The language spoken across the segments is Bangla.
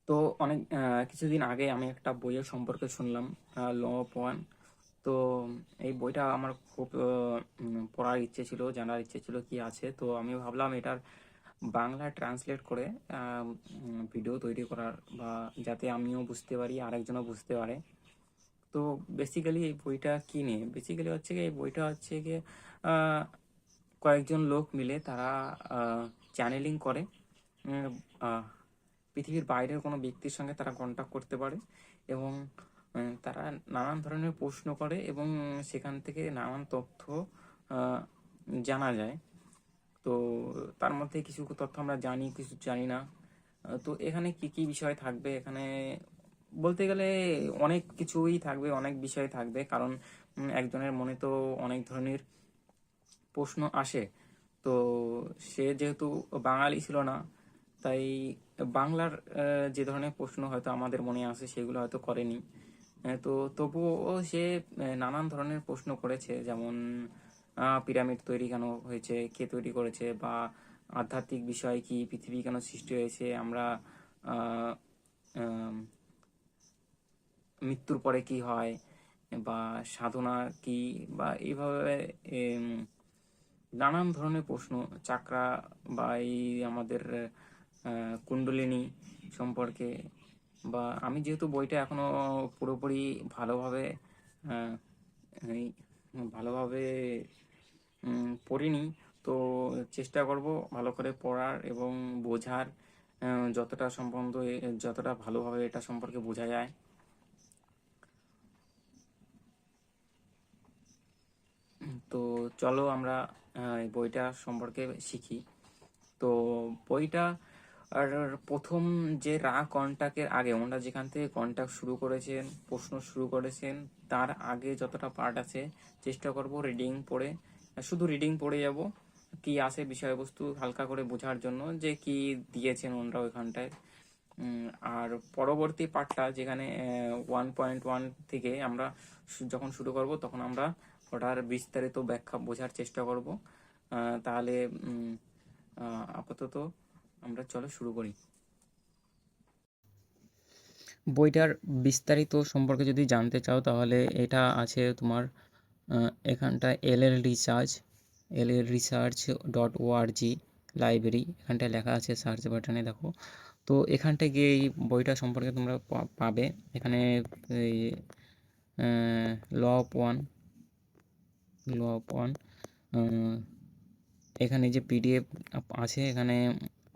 তো অনেক কিছুদিন আগে আমি একটা বইয়ের সম্পর্কে শুনলাম, ল অফ ওয়ান। তো এই বইটা আমার খুব পড়ার ইচ্ছে ছিল, জানার ইচ্ছে ছিল কি আছে। তো আমি ভাবলাম এটার বাংলা ট্রান্সলেট করে ভিডিও তৈরি করার, বা যাতে আমিও বুঝতে পারি আরেকজনও বুঝতে পারে। তো বেসিক্যালি এই বইটা কি নিয়ে, বেসিক্যালি হচ্ছে কি এই বইটা হচ্ছে গিয়ে আহ, কয়েকজন লোক মিলে তারা চ্যানেলিং করে। উম, আহ, পৃথিবীর বাইরের কোনো ব্যক্তির সঙ্গে তারা কন্ট্যাক্ট করতে পারে, এবং তারা নানান ধরনের প্রশ্ন করে, এবং সেখান থেকে নানান তথ্য আহ, জানা যায়। তো তার মধ্যে কিছু তথ্য আমরা জানি, কিছু জানি না। তো এখানে কি কি বিষয় থাকবে, এখানে বলতে গেলে অনেক কিছুই থাকবে, অনেক বিষয় থাকবে, কারণ একজনের মনে তো অনেক ধরনের প্রশ্ন আসে। তো সে যেহেতু বাঙালি ছিল না, তাই বাংলার যে ধরনের প্রশ্ন হয়তো আমাদের মনে আসে সেগুলো হয়তো করেনি। তো তবুও সে নানান ধরনের প্রশ্ন করেছে, যেমন পিরামিড তৈরি কেন হয়েছে, কে তৈরি করেছে, বা আধ্যাত্মিক বিষয় কি, পৃথিবী কেন সৃষ্টি হয়েছে, আমরা আহ, আম, মৃত্যুর পরে কি হয়, বা সাধনা কি, বা এইভাবে এম, নানান ধরনের প্রশ্ন, চাকরা, বা এই আমাদের কুণ্ডলিনী সম্পর্কে। বা আমি যেহেতু বইটা এখনো পুরোপুরি ভালোভাবে আহ, এই ভালোভাবে পড়িনি, তো চেষ্টা করব ভালো করে পড়ার এবং বোঝার, যতটা ভালোভাবে এটা সম্পর্কে বোঝা যায়। তো চলো আমরা এই বইটা সম্পর্কে শিখি। তো বইটা আর প্রথম যে কন্টাক্টের আগে, ওনারা যেখান থেকে কন্টাক্ট শুরু করেছেন, প্রশ্ন শুরু করেছেন, তার আগে যতটা পার্ট আছে চেষ্টা করব রিডিং পড়ে, শুধু রিডিং পড়ে যাব, কি আছে বিষয়বস্তু হালকা করে বোঝার জন্য, যে কি দিয়েছেন ওনারা ওইখানটায়। আর পরবর্তী পার্টটা যেখানে 1.1 থেকে আমরা যখন শুরু করব, তখন আমরা ওটার বিস্তারিত ব্যাখ্যা বোঝার চেষ্টা করব। তাহলে আপাতত আমরা চলো শুরু করি। বইটার বিস্তারিত সম্পর্কে যদি জানতে চাও, তাহলে এটা আছে তোমার এখানটায় llresearch.org লাইব্রেরি, এখানটায় লেখা আছে সার্চ বাটনে দেখো। তো এখানটায় গিয়ে এই বইটা সম্পর্কে তোমরা পাবে। এখানে এই ল অফ ওয়ান, এখানে যে পিডিএফ আছে, এখানে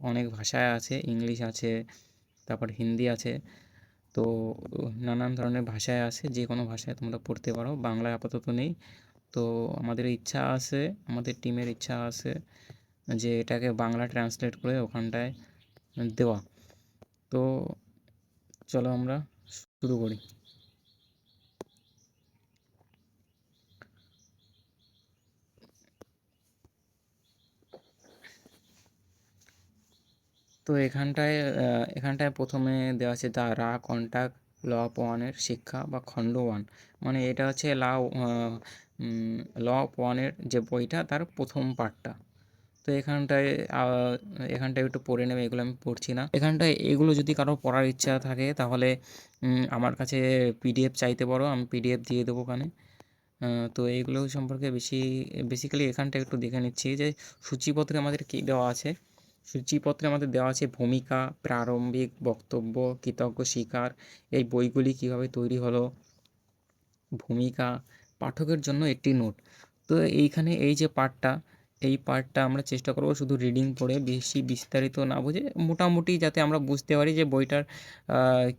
অনেক ভাষায় আছে, ইংলিশ আছে, তারপর হিন্দি আছে। তো নানান ধরনের ভাষায় আছে, যে কোনো ভাষায় তোমরা পড়তে পারো, বাংলায় আপাতত নেই। তো আমাদের ইচ্ছা আছে, আমাদের টিমের ইচ্ছা আছে যে এটাকে বাংলা ট্রান্সলেট করে ওখানটায় দেওয়া। তো চলো আমরা শুরু করি। তো এখানটায় প্রথমে দেওয়া আছে দ্য কন্টাক্ট ল অফ ওয়ানের শিক্ষা, বা খণ্ড ওয়ান। মানে এটা হচ্ছে ল অফ ওয়ানের যে বইটা, তার প্রথম পার্টটা। তো এখানটায় একটু পড়ে নেবে, এগুলো আমি পড়ছি না। এখানটায় এগুলো যদি কারো পড়ার ইচ্ছা থাকে, তাহলে আমার কাছে পিডিএফ চাইতে পারো, আমি পিডিএফ দিয়ে দেবো ওখানে। তো এইগুলো সম্পর্কে বেসিক্যালি এখানটা একটু দেখে নিচ্ছি যে সূচিপত্রে আমাদের কী দেওয়া আছে। সূচিপত্রে আমাদের দেওয়া আছে ভূমিকা, প্রারম্ভিক বক্তব্য, কৃতজ্ঞ স্বীকার, এই বইগুলি কিভাবে তৈরি হলো, ভূমিকা, পাঠকের জন্য একটি নোট। তো এইখানে এই যে পার্টটা, এই পার্টটা আমরা চেষ্টা করব শুধু রিডিং পড়ে, বেশি বিস্তারিত না বুঝে, মোটামুটি যাতে আমরা বুঝতে পারি যে বইটার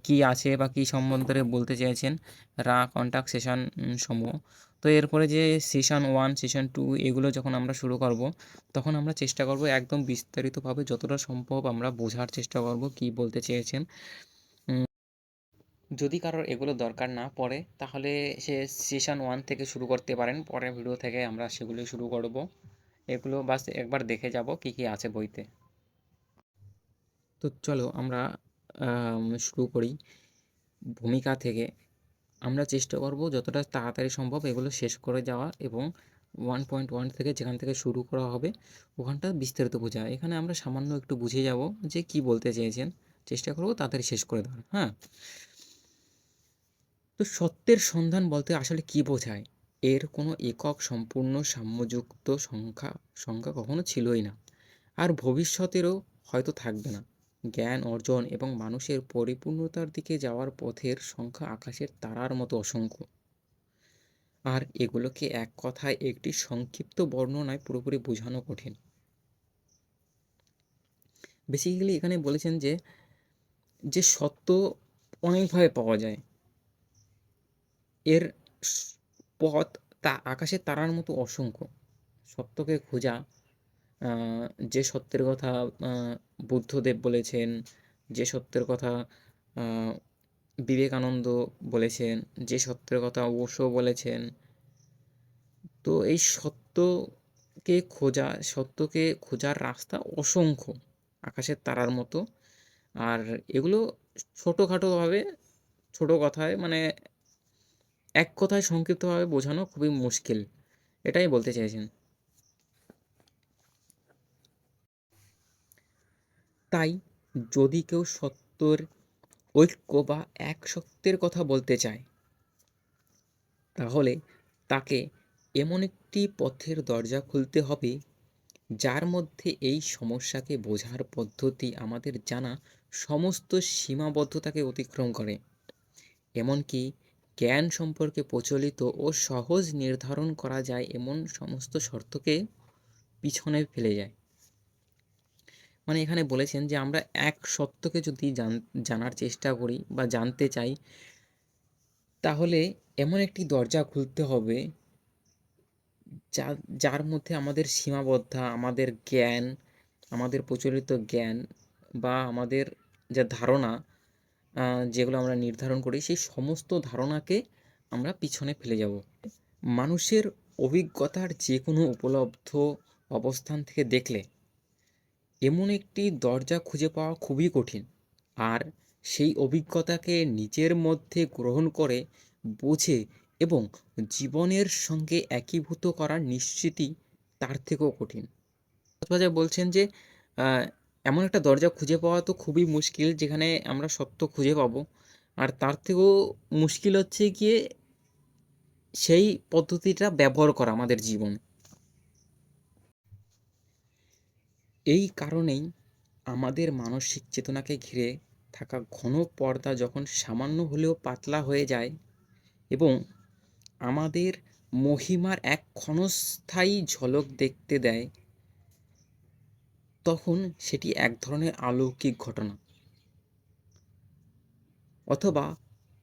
কী আছে বা কী সম্বন্ধে বলতে চেয়েছেন, কন্টাক্ট সেশন সমূহ। তো এরপরে যে সেশন ওয়ান, সেশন টু, এগুলো যখন আমরা শুরু করব, তখন আমরা চেষ্টা করব একদম বিস্তারিতভাবে যতটা সম্ভব আমরা বোঝার চেষ্টা করব কী বলতে চেয়েছেন। যদি কারোর এগুলো দরকার না পড়ে, তাহলে সে সেশন ওয়ান থেকে শুরু করতে পারেন, পরের ভিডিও থেকে আমরা সেগুলো শুরু করব। এগুলো বাস একবার দেখে যাব কি কি আছে বইতে। তো চলো আমরা শুরু করি ভূমিকা থেকে। আমরা চেষ্টা করব যতটা তাড়াতাড়ি সম্ভব এগুলো শেষ করে যাওয়া, এবং 1.1 থেকে যেখান থেকে শুরু করা হবে ওখানটা বিস্তারিত বোঝা। এখানে আমরা সামান্য একটু বুঝে যাব যে কি বলতে চেয়েছেন, চেষ্টা করব তাড়াতাড়ি শেষ করে দেওয়ার। হ্যাঁ, তো সত্যের সন্ধান বলতে আসলে কি বোঝায়? এর কোনো একক সম্পূর্ণ সাম্যযুক্ত সংখ্যা কখনো ছিলই না, আর ভবিষ্যতেরও হয়তো থাকবে না। জ্ঞান অর্জন এবং মানুষের পরিপূর্ণতার দিকে যাওয়ার পথের সংখ্যা আকাশের তারার মতো অসংখ্য। আর এগুলোকে এক কথায় একটি সংক্ষিপ্ত বর্ণনায় পুরোপুরি বোঝানো কঠিন। বেসিক্যালি এখানে বলেছেন যে যে সত্য অনেকভাবে পাওয়া যায়, এর পথ তা আকাশের তারার মতো অসংখ্য। সত্যকে খোঁজা, যে সত্যের কথা বুদ্ধদেব বলেছেন, যে সত্যের কথা বিবেকানন্দ বলেছেন, যে সত্যের কথা ওশো বলেছেন, তো এই সত্যকে খোঁজার রাস্তা অসংখ্য, আকাশের তারার মতো। আর এগুলো ছোটোখাটোভাবে, ছোট কথায় মানে এক কথায় সংক্ষিপ্তভাবে বোঝানো খুবই মুশকিল, এটাই বলতে চাইছেন। তাই যদি কেউ সত্যের ঐক্য বা এক সত্যের কথা বলতে চায়, তাহলে তাকে এমন একটি পথের দরজা খুলতে হবে যার মধ্যে এই সমস্যাকে বোঝার পদ্ধতি আমাদের জানা সমস্ত সীমাবদ্ধতাকে অতিক্রম করে, এমনকি জ্ঞান সম্পর্কে প্রচলিত ও সহজ নির্ধারণ করা যায় এমন সমস্ত শর্তকে পিছনে ফেলে যায়। মানে এখানে বলেছেন যে আমরা এক সত্যকে যদি জানার চেষ্টা করি বা জানতে চাই, তাহলে এমন একটি দরজা খুলতে হবে যার মধ্যে আমাদের সীমাবদ্ধ আমাদের জ্ঞান, আমাদের প্রচলিত জ্ঞান বা আমাদের যে ধারণা, যেগুলো আমরা নির্ধারণ করি, সেই সমস্ত ধারণাকে আমরা পিছনে ফেলে যাব। মানুষের অভিজ্ঞতার যে কোনো উপলব্ধ অবস্থান থেকে দেখলে এমন একটি দরজা খুঁজে পাওয়া খুবই কঠিন, আর সেই অভিজ্ঞতাকে নিজের মধ্যে গ্রহণ করে, বোঝে এবং জীবনের সঙ্গে একীভূত করার নিশ্চিতই তার থেকেও কঠিন। কক্সবাজার বলছেন যে এমন একটা দরজা খুঁজে পাওয়া তো খুবই মুশকিল যেখানে আমরা সত্য খুঁজে পাবো, আর তার থেকেও মুশকিল হচ্ছে গিয়ে সেই পদ্ধতিটা ব্যবহার করা আমাদের জীবনে। এই কারণেই আমাদের মানসিক চেতনাকে ঘিরে থাকা ঘন পর্দা যখন সামান্য হলেও পাতলা হয়ে যায় এবং আমাদের মহিমার এক ক্ষণস্থায়ী ঝলক দেখতে দেয়, তখন সেটি এক ধরনের অলৌকিক ঘটনা, অথবা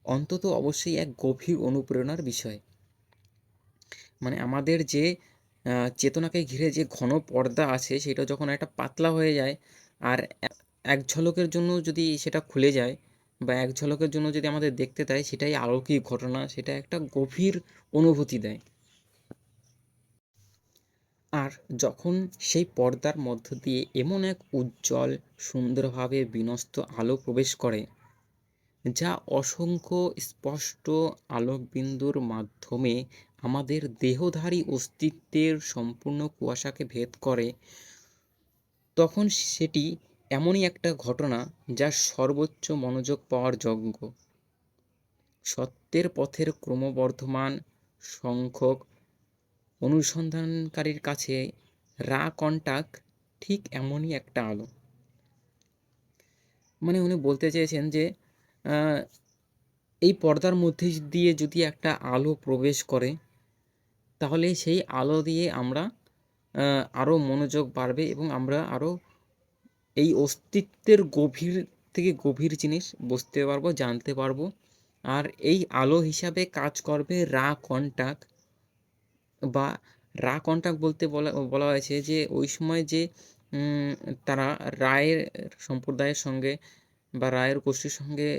অন্তত অবশ্যই এক গভীর অনুপ্রেরণার বিষয়। মানে আমাদের যে চেতনাকে ঘিরে যে ঘন পর্দা আছে সেটা যখন একটা পাতলা হয়ে যায়, আর এক ঝলকের জন্য যদি সেটা খুলে যায় বা এক ঝলকের জন্য যদি আমাদের দেখতে দেয়, সেটাই অলৌকিক ঘটনা, সেটা একটা গভীর অনুভূতি দেয়। আর যখন সেই পর্দার মধ্য দিয়ে এমন এক উজ্জ্বল, সুন্দরভাবে বিন্যস্ত আলো প্রবেশ করে, যা অসংখ্য স্পষ্ট আলোকবিন্দুর মাধ্যমে আমাদের দেহধারী অস্তিত্বের সম্পূর্ণ কুয়াশাকে ভেদ করে, তখন সেটি এমনই একটা ঘটনা যা সর্বোচ্চ মনোযোগ পাওয়ার যোগ্য। সত্যের পথের ক্রমবর্ধমান সংখ্যক অনুসন্ধানকারীর কাছে রা কন্টাক ঠিক এমনই একটা আলো। মানে উনি বলতে চেয়েছেন যে এই পর্দার মধ্যে দিয়ে যদি একটা আলো প্রবেশ করে, তাহলে সেই আলো দিয়ে আমরা আরও মনোযোগ বাড়বে এবং আমরা আরও এই অস্তিত্বের গভীর থেকে গভীর জিনিস বুঝতে পারবো, জানতে পারবো। আর এই আলো হিসাবে কাজ করবে রা কন্টাক, বা রা কন্টাক বলতে বলা হয়েছে যে ওই সময় যে তারা রায়ের সম্প্রদায়ের সঙ্গে বা রায়ের গোষ্ঠীর সঙ্গে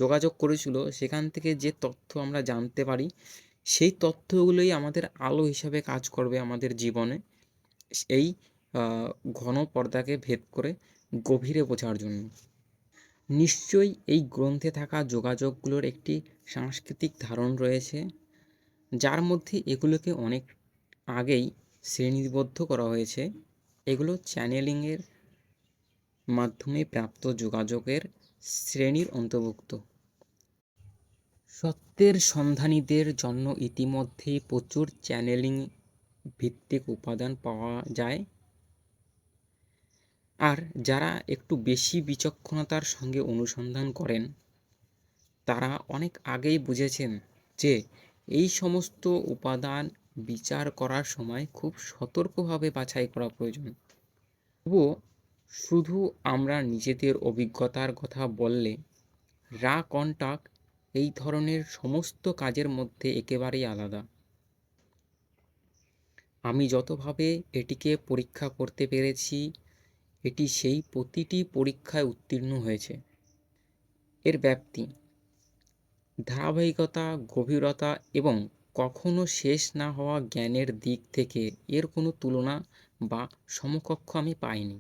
যোগাযোগ করেছিল, সেখান থেকে যে তথ্য আমরা জানতে পারি, সেই তথ্যগুলোই আমাদের আলো হিসাবে কাজ করবে আমাদের জীবনে, এই ঘন পর্দাকে ভেদ করে গভীরে বোঝার জন্য। নিশ্চয়ই এই গ্রন্থে থাকা যোগাযোগগুলোর একটি সাংস্কৃতিক ধারণ রয়েছে, যার মধ্যে এগুলোকে অনেক আগেই শ্রেণীবদ্ধ করা হয়েছে। এগুলো চ্যানেলিংয়ের মাধ্যমে প্রাপ্ত যোগাযোগের শ্রেণীর অন্তর্ভুক্ত। সত্যের সন্ধানীদের জন্য ইতিমধ্যেই প্রচুর চ্যানেলিং ভিত্তিক উপাদান পাওয়া যায়, আর যারা একটু বেশি বিচক্ষণতার সঙ্গে অনুসন্ধান করেন তারা অনেক আগেই বুঝেছেন যে এই সমস্ত উপাদান বিচার করার সময় খুব সতর্কভাবে বাছাই করা প্রয়োজন। তবুও শুধু আমরা নিজেদের অভিজ্ঞতার কথা বললে রা কন্টাক্ট এই ধরনের সমস্ত কাজের মধ্যে একেবারেই আলাদা। আমি যতভাবে এটিকে পরীক্ষা করতে পেরেছি, এটি সেই প্রতিটি পরীক্ষায় উত্তীর্ণ হয়েছে। এর ব্যাপ্তি, ধারাবাহিকতা, গভীরতা এবং কখনো শেষ না হওয়া জ্ঞানের দিক থেকে এর কোনো তুলনা বা সমকক্ষ আমি পাইনি।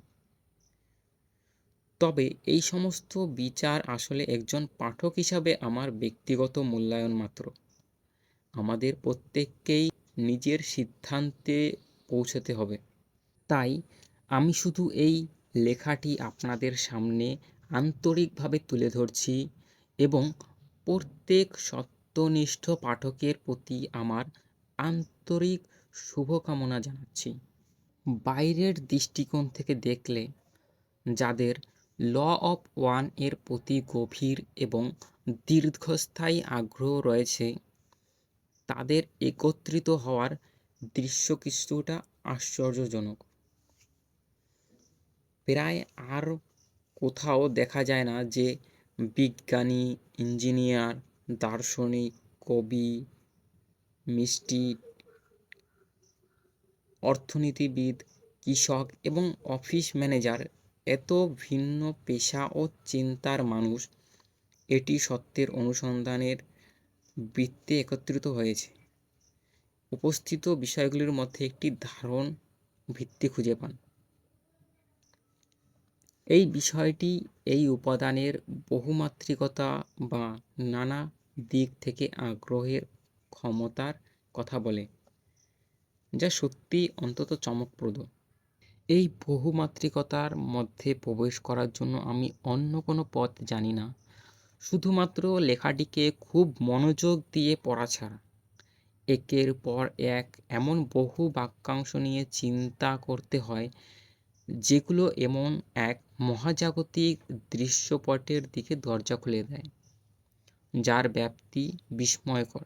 তবে এই সমস্ত বিচার আসলে একজন পাঠক হিসাবে আমার ব্যক্তিগত মূল্যায়ন মাত্র। আমাদের প্রত্যেককেই নিজের সিদ্ধান্তে পৌঁছতে হবে। তাই আমি শুধু এই লেখাটি আপনাদের সামনে আন্তরিকভাবে তুলে ধরছি এবং প্রত্যেক সত্যনিষ্ঠ পাঠকের প্রতি আমার আন্তরিক শুভকামনা জানাচ্ছি। বাইরের দৃষ্টিকোণ থেকে দেখলে যাদের ল অফ ওয়ান এর প্রতি গভীর এবং দীর্ঘস্থায়ী আগ্রহ রয়েছে তাদের একত্রিত হওয়ার দৃশ্য কিছুটা আশ্চর্যজনক। প্রায় আর কোথাও দেখা যায় না যে বিজ্ঞানী, ইঞ্জিনিয়ার, দার্শনিক, কবি, মিস্টিক, অর্থনীতিবিদ, কৃষক এবং অফিস ম্যানেজার, এত ভিন্ন পেশা ও চিন্তার মানুষ এটি সত্যের অনুসন্ধানের বৃত্তে একত্রিত হয়েছে। উপস্থিত বিষয়গুলির মধ্যে একটি ধারণ ভিত্তি খুঁজে পান। এই বিষয়টি এই উপাদানের বহুমাত্রিকতা বা নানা দিক থেকে আগ্রহের ক্ষমতার কথা বলে, যা সত্যি অন্তত চমকপ্রদ। এই বহুমাত্রিকতার মধ্যে প্রবেশ করার জন্য আমি অন্য কোনো পথ জানি না, শুধুমাত্র লেখাটিকে খুব মনোযোগ দিয়ে পড়া ছাড়া। একের পর এক এমন বহু বাক্যাংশ নিয়ে চিন্তা করতে হয় যেগুলো এমন এক মহাজাগতিক দৃশ্যপটের দিকে দরজা খুলে দেয় যার ব্যাপ্তি বিস্ময়কর।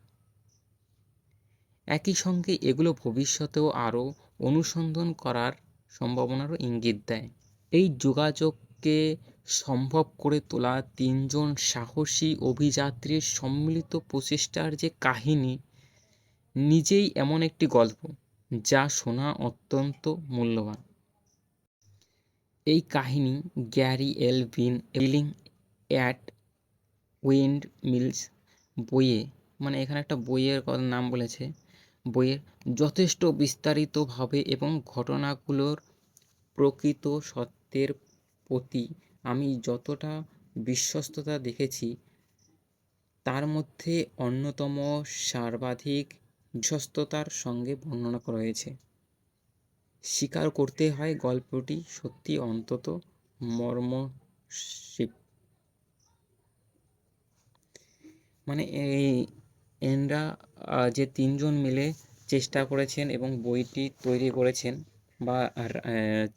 একই সঙ্গে এগুলো ভবিষ্যতেও আরও অনুসন্ধান করার সম্ভাবনারও ইঙ্গিত দেয়। এই যোগাযোগকে সম্ভব করে তোলা তিনজন সাহসী অভিযাত্রীর সম্মিলিত প্রচেষ্টার যে কাহিনী নিজেই এমন একটি গল্প যা শোনা অত্যন্ত মূল্যবান। এই কাহিনী গ্যারি এল ভিন লিভিং অ্যাট উইন্ড মিলস বইয়ে, মানে এখানে একটা বইয়ের নাম বলেছে, বইয়ের যথেষ্ট বিস্তারিতভাবে এবং ঘটনাগুলোর প্রকৃত সত্যের প্রতি আমি যতটা বিশ্বস্ততা দেখেছি তার মধ্যে অন্যতম সর্বাধিক বিশ্বস্ততার সঙ্গে বর্ণনা করা হয়েছে। স্বীকার করতে হয় গল্পটি সত্যি অন্তত মর্মস্পর্শী। মানে এনরা যে তিনজন মিলে চেষ্টা করেছেন এবং বইটি তৈরি করেছেন বা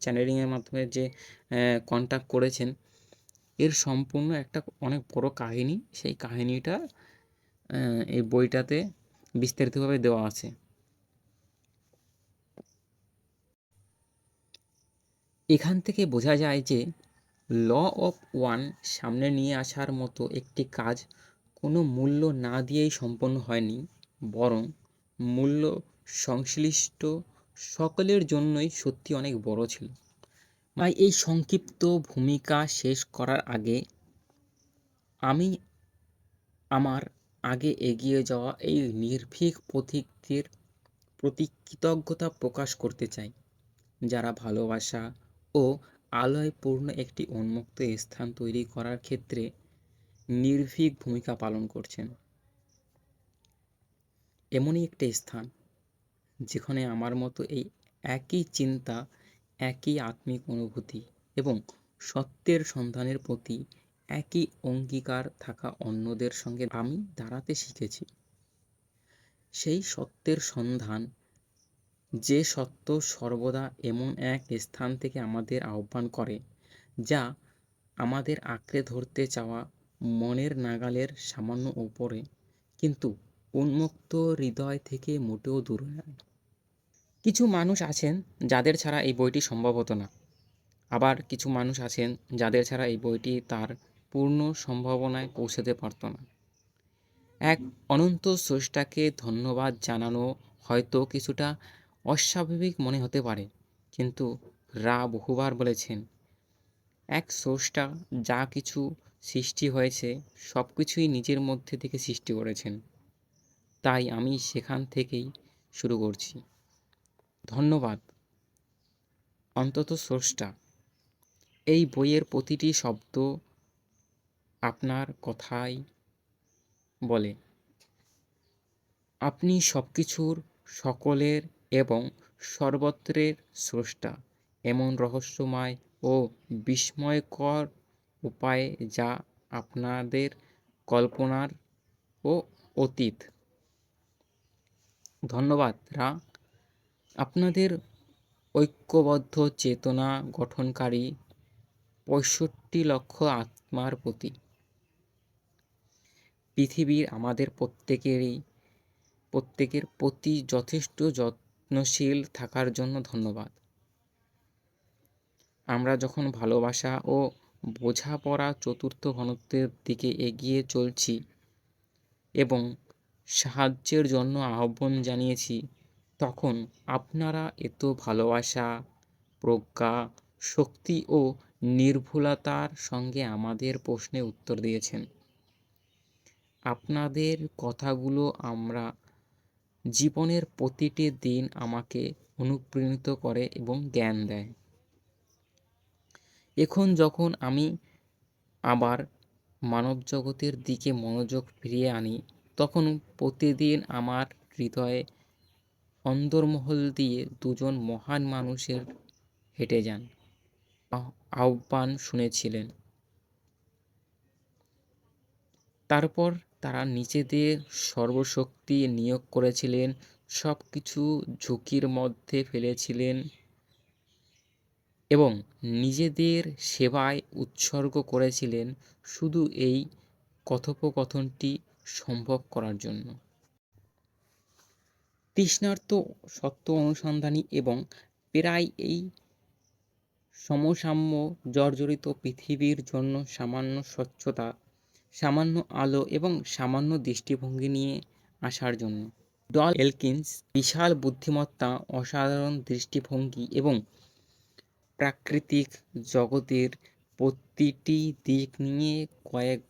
চ্যানেলিংয়ের মাধ্যমে যে কন্ট্যাক্ট করেছেন, এর সম্পূর্ণ একটা অনেক বড় কাহিনী। সেই কাহিনীটা এই বইটাতে বিস্তারিতভাবে দেওয়া আছে। এখান থেকে বোঝা যায় যে ল অফ ওয়ান সামনে নিয়ে আসার মতো একটি কাজ কোনো মূল্য না দিয়েই সম্পন্ন হয়নি, বরং মূল্য সংশ্লিষ্ট সকলের জন্যই সত্যি অনেক বড় ছিল। তাই এই সংক্ষিপ্ত ভূমিকা শেষ করার আগে আমি আমার আগে এগিয়ে যাওয়া এই নির্ভীক পথিকদের প্রতি কৃতজ্ঞতা প্রকাশ করতে চাই, যারা ভালোবাসা ও আলোয় পূর্ণ একটি উন্মুক্ত স্থান তৈরি করার ক্ষেত্রে নির্ভীক ভূমিকা পালন করছেন। এমনই একটি স্থান যেখানে আমার মতো এই একই চিন্তা, একই আত্মিক অনুভূতি এবং সত্যের সন্ধানের প্রতি একই অঙ্গীকার থাকা অন্যদের সঙ্গে আমি দাঁড়াতে শিখেছি। সেই সত্যের সন্ধান, যে সত্য সর্বদা এমন এক স্থান থেকে আমাদের আহ্বান করে, যা আমাদের আঁকড়ে ধরতে চাওয়া মনের নাগালের সামান্য ওপরে, কিন্তু উন্মুক্ত হৃদয় থেকে মোটেও দূরে নয়। কিছু মানুষ আছেন যাদের ছাড়া এই বইটি সম্ভব হতো না। আবার কিছু মানুষ আছেন যাদের ছাড়া এই বইটি তার পূর্ণ সম্ভাবনায় পৌঁছাতে পারত না। এক অনন্ত স্রষ্টাকে ধন্যবাদ জানানো হয়তো কিছুটা অস্বাভাবিক মনে হতে পারে, কিন্তু রা বহুবার বলেছেন, এক স্রষ্টা যা কিছু সৃষ্টি হয়েছে সব কিছুই নিজের মধ্যে থেকে সৃষ্টি করেছেন। তাই আমি সেখান থেকেই শুরু করছি। ধন্যবাদ, অন্তত স্রষ্টা। এই বইয়ের প্রতিটি শব্দ আপনার কথাই বলে। আপনি সবকিছুর, সকলের এবং সর্বত্রের স্রষ্টা, এমন রহস্যময় ও বিস্ময়কর উপায়ে যা আপনাদের কল্পনার ও অতীত। ধন্যবাদ রা, আপনাদের ঐক্যবদ্ধ চেতনা গঠনকারী ৬৫ লক্ষ আত্মার প্রতি। পৃথিবীর আমাদের প্রত্যেকের প্রতি যথেষ্ট যত্নশীল থাকার জন্য ধন্যবাদ। আমরা যখন ভালোবাসা ও বোঝাপড়া চতুর্থ ঘনত্বের দিকে এগিয়ে চলছি এবং সাহায্যের জন্য আহ্বান জানিয়েছি, তখন আপনারা এত ভালোবাসা, প্রজ্ঞা, শক্তি ও নির্ভুলতার সঙ্গে আমাদের প্রশ্নে উত্তর দিয়েছেন। আপনাদের কথাগুলো আমরা জীবনের প্রতিটি দিন আমাকে অনুপ্রাণিত করে এবং জ্ঞান দেয়। এখন যখন আমি আবার মানবজগতের দিকে মনোযোগ ফিরিয়ে আনি, তখন প্রতিদিন আমার হৃদয়ে অন্দরমহল দিয়ে দুজন মহান মানুষের হেঁটে যান আহ্বান শুনেছিলেন। তারপর তারা নিজেদের সর্বশক্তি নিয়োগ করেছিলেন, সব কিছু ঝুঁকির মধ্যে ফেলেছিলেন এবং নিজেদের সেবায় উৎসর্গ করেছিলেন শুধু এই কথোপকথনটি সম্ভব করার জন্য। তৃষ্ণার্ত সত্য অনুসন্ধানী এবং প্রায় এই সমসাম্য জর্জরিত পৃথিবীর জন্য সামান্য স্বচ্ছতা, সামান্য আলো এবং সামান্য দৃষ্টিভঙ্গি নিয়ে আসার জন্য। ডল এলকিন্স বিশাল বুদ্ধিমত্তা, অসাধারণ দৃষ্টিভঙ্গি এবং প্রাকৃতিক জগতের প্রতিটি দিক নিয়ে কয়েক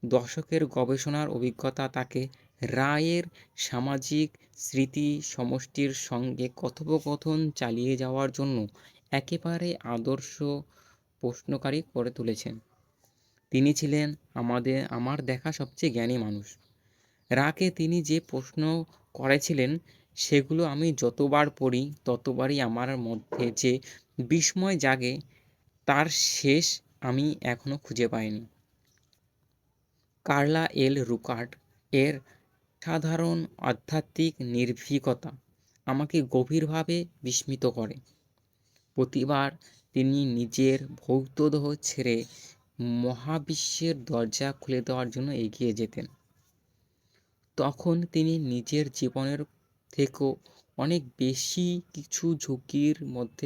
দশকের গবেষণার অভিজ্ঞতা তাকে রায়ের সামাজিক স্মৃতি সমষ্টির সঙ্গে কথোপকথন চালিয়ে যাওয়ার জন্য একেবারে আদর্শ প্রশ্নকারী করে তুলেছেন। তিনি ছিলেন আমার দেখা সবচেয়ে জ্ঞানী মানুষ। রাকে তিনি যে প্রশ্ন করেছিলেন সেগুলো আমি যতবার পড়ি ততবারই আমার মধ্যে যে বিস্ময় জাগে তার শেষ আমি এখনো খুঁজে পাইনি। কার্লা এল রুকার্ট এর সাধারণ আধ্যাত্মিক নির্ভীকতা আমাকে গভীরভাবে বিস্মিত করে। প্রতিবার তিনি নিজের ভৌতদেহ ছেড়ে মহাবিশ্বের দরজা খুলে দেওয়ার জন্য এগিয়ে যেতেন। তখন তিনি নিজের জীবনের থেকেও অনেক বেশি কিছু ঝুঁকির মধ্যে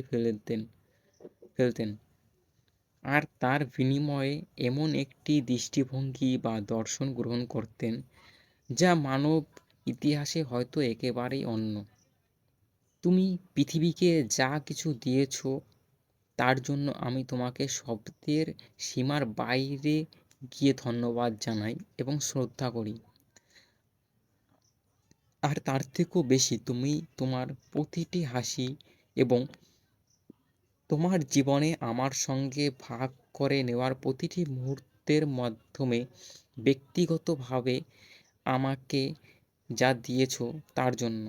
ফেলতেন আর তার বিনিময়ে এমন একটি দৃষ্টিভঙ্গি বা দর্শন গ্রহণ করতেন যা মানব ইতিহাসে হয়তো একেবারেই অন্য। তুমি পৃথিবীকে যা কিছু দিয়েছ তার জন্য আমি তোমাকে শব্দের সীমার বাইরে গিয়ে ধন্যবাদ জানাই এবং শ্রদ্ধা করি। আর তার থেকেও বেশি তুমি তোমার প্রতিটি হাসি এবং তোমার জীবনে আমার সঙ্গে ভাগ করে নেওয়ার প্রতিটি মুহূর্তের মাধ্যমে ব্যক্তিগতভাবে আমাকে যা দিয়েছ তার জন্য।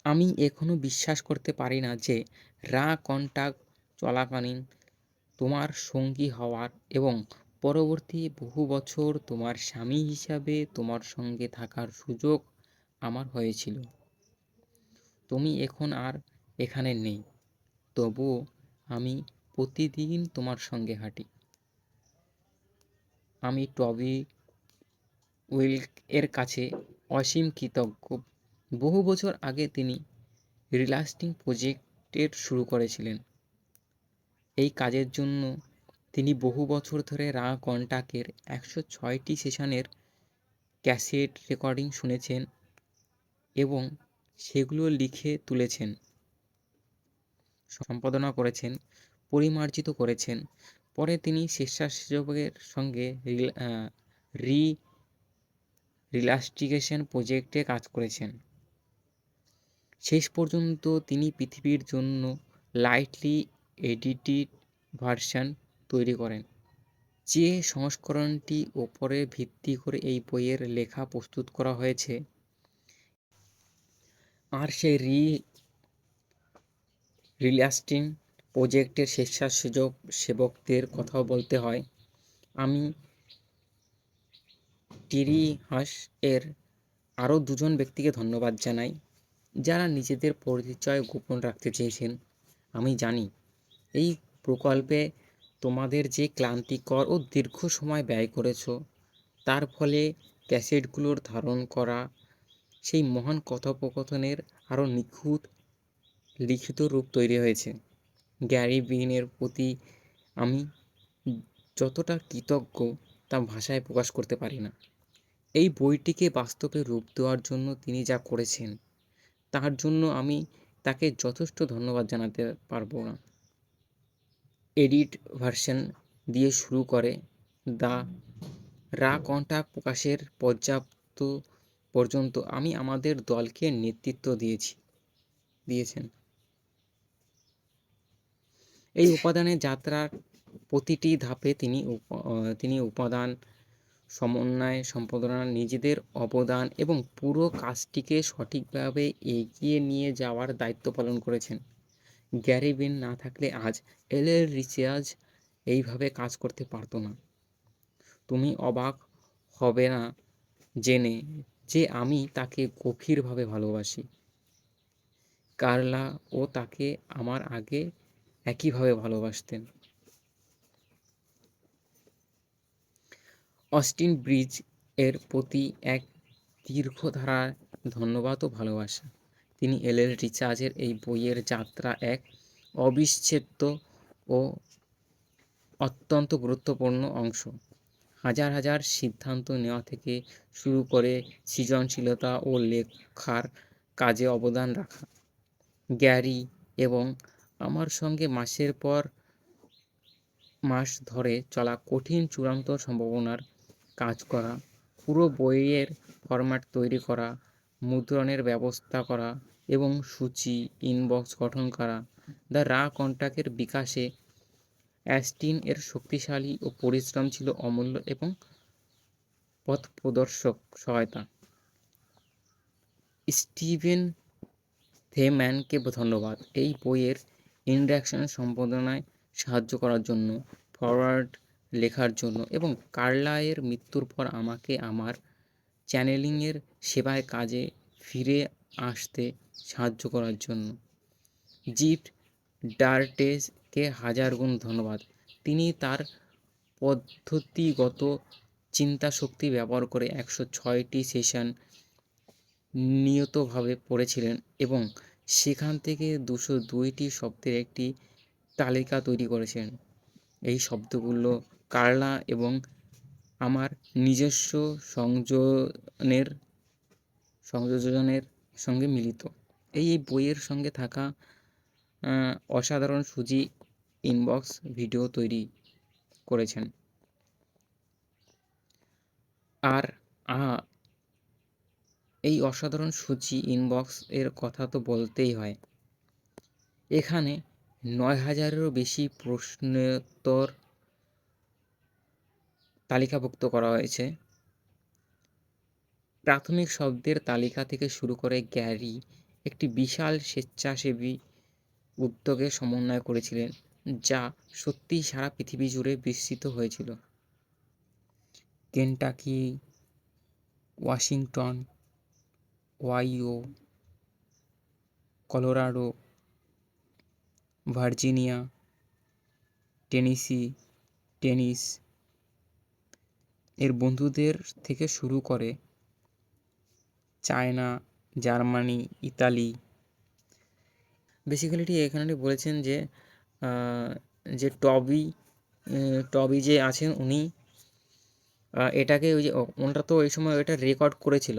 আমি এখনো বিশ্বাস করতে পারি না যে রা কন্টাক্ট চলাকালীন তোমার সঙ্গী হওয়ার এবং পরবর্তী বহু বছর তোমার স্বামী হিসাবে তোমার সঙ্গে থাকার সুযোগ আমার হয়েছিল। তুমি এখন আর এখানে নেই, তবুও আমি প্রতিদিন তোমার সঙ্গে হাঁটি। আমি টবি উইল্ক এর কাছে অসীম কৃতজ্ঞ। বহু বছর আগে তিনি রিলাস্টিং প্রজেক্টের শুরু করেছিলেন। এই কাজের জন্য তিনি বহু বছর ধরে রা কন্টাকের 106টি সেশনের ক্যাসেট রেকর্ডিং শুনেছেন এবং সেগুলো লিখে তুলেছেন, সম্পাদনা করেছেন, পরিমার্জিত করেছেন। পরে তিনি স্বেচ্ছাসেবকের সঙ্গে রিলাস্টিকেশন প্রজেক্টে কাজ করেছেন। শেষ পর্যন্ত তিনি পৃথিবীর জন্য লাইটলি এডিটেড ভার্সন তৈরি করেন, যে সংস্করণটি ওপরে ভিত্তি করে এই বইয়ের লেখা প্রস্তুত করা হয়েছে। আর সেই রিলাস্টিং প্রজেক্টের স্বেচ্ছাসেবকদের কথাও বলতে হয়। আমি টিরি হাস এর আরও দুজন ব্যক্তিকে ধন্যবাদ জানাই, যারা নিজেদের পরিচয় গোপন রাখতে চেয়েছেন। আমি জানি এই প্রকল্পে তোমাদের যে ক্লান্তিকর ও দীর্ঘ সময় ব্যয় করেছ, তার ফলে ক্যাসেটগুলোর ধারণ করা সেই মহান কথোপকথনের আরও নিখুঁত লিখিত রূপ তৈরি হয়েছে। গ্যারি ভিনের প্রতি আমি যতটা কৃতজ্ঞ তা ভাষায় প্রকাশ করতে পারি না। এই বইটিকে বাস্তবে রূপ দেওয়ার জন্য তিনি যা করেছেন, তার জন্য আমি তাকে যথেষ্ট ধন্যবাদ জানাতে পারবো না। এডিট ভার্সন দিয়ে শুরু করে দ্য রা কন্টাক প্রকাশের পর্যন্ত আমি আমাদের দলকে নেতৃত্ব দিয়েছেন। এই উপাদানের যাত্রার প্রতিটি ধাপে তিনি উপাদান সমন্বয়, সম্পাদনা, নিজেদের অবদান এবং পুরো কাজটিকে সঠিকভাবে এগিয়ে নিয়ে যাওয়ার দায়িত্ব পালন করেছেন। গ্যারি ভিন না থাকলে আজ এল রিচার্জ এইভাবে কাজ করতে পারতো না। তুমি অবাক হবে না জেনে যে আমি তাকে গভীরভাবে ভালোবাসি। কার্লা ও তাকে আমার আগে একইভাবে ভালোবাসতেন। অস্টিন ব্রিজ এর প্রতি এক দীর্ঘধারা ধন্যবাদ ও ভালোবাসা। তিনি এল রিচার্জের এই বইয়ের যাত্রা এক অবিচ্ছেদ্য ও অত্যন্ত গুরুত্বপূর্ণ অংশ। হাজার হাজার সিদ্ধান্ত নেওয়া থেকে শুরু করে সৃজনশীলতা ও লেখার কাজে অবদান রাখা। গ্যারি এবং আমার সঙ্গে মাসের পর মাস ধরে চলা কঠিন চূড়ান্ত সম্ভাবনার কাজ করা, পুরো বইয়ের ফরম্যাট তৈরি করা, মুদ্রণের ব্যবস্থা করা এবং সূচি ইনবক্স গঠন করা। দ্য রা কন্টাকের বিকাশে অ্যাস্টিন এর শক্তিশালী ও পরিশ্রম ছিল অমূল্য এবং পথপ্রদর্শক সহায়তা। স্টিভেন থেম্যানকে ধন্যবাদ এই বইয়ের ইন্ট্রোডাকশন সম্পাদনায় সাহায্য করার জন্য, ফরওয়ার্ড লেখার জন্য এবং কার্লাইয়ের মৃত্যুর পর আমাকে আমার চ্যানেলিংয়ের সেবায় কাজে ফিরে আসতে সাহায্য করার জন্য। জিফ ডার্টেসকে হাজার গুণ ধন্যবাদ। তিনি তার পদ্ধতিগত চিন্তাশক্তি ব্যবহার করে 106টি সেশন নিয়তভাবে পড়েছিলেন এবং সেখান থেকে 202টি শব্দের একটি তালিকা তৈরি করেছেন। এই শব্দগুলো কার্লা এবং আমার নিজস্ব সংযোজনের সঙ্গে মিলিত। এই বইয়ের সঙ্গে থাকা অসাধারণ সুজি ইনবক্স ভিডিও তৈরি করেছেন। আর এই অসাধারণ সূচি ইনবক্স এর কথা তো বলতেই হয়। এখানে 9,000-এরও বেশি প্রশ্নোত্তর তালিকাভুক্ত করা হয়েছে। প্রাথমিক শব্দের তালিকা থেকে শুরু করে গ্যারি একটি বিশাল স্বেচ্ছাসেবী উদ্যোগে সমন্বয় করেছিলেন, যা সত্যিই সারা পৃথিবী জুড়ে বিস্তৃত হয়েছিল। Kentucky, Washington, Ohio, Colorado, Virginia, Tennessee, tennis এর বন্ধুদের থেকে শুরু করে চায়না, জার্মানি, ইতালি। বেসিক্যালি এখানে বলেছেন যে যে টবি যে আছেন উনি এটাকে ওই যে ওনারা তো ওই সময় এটা রেকর্ড করেছিল,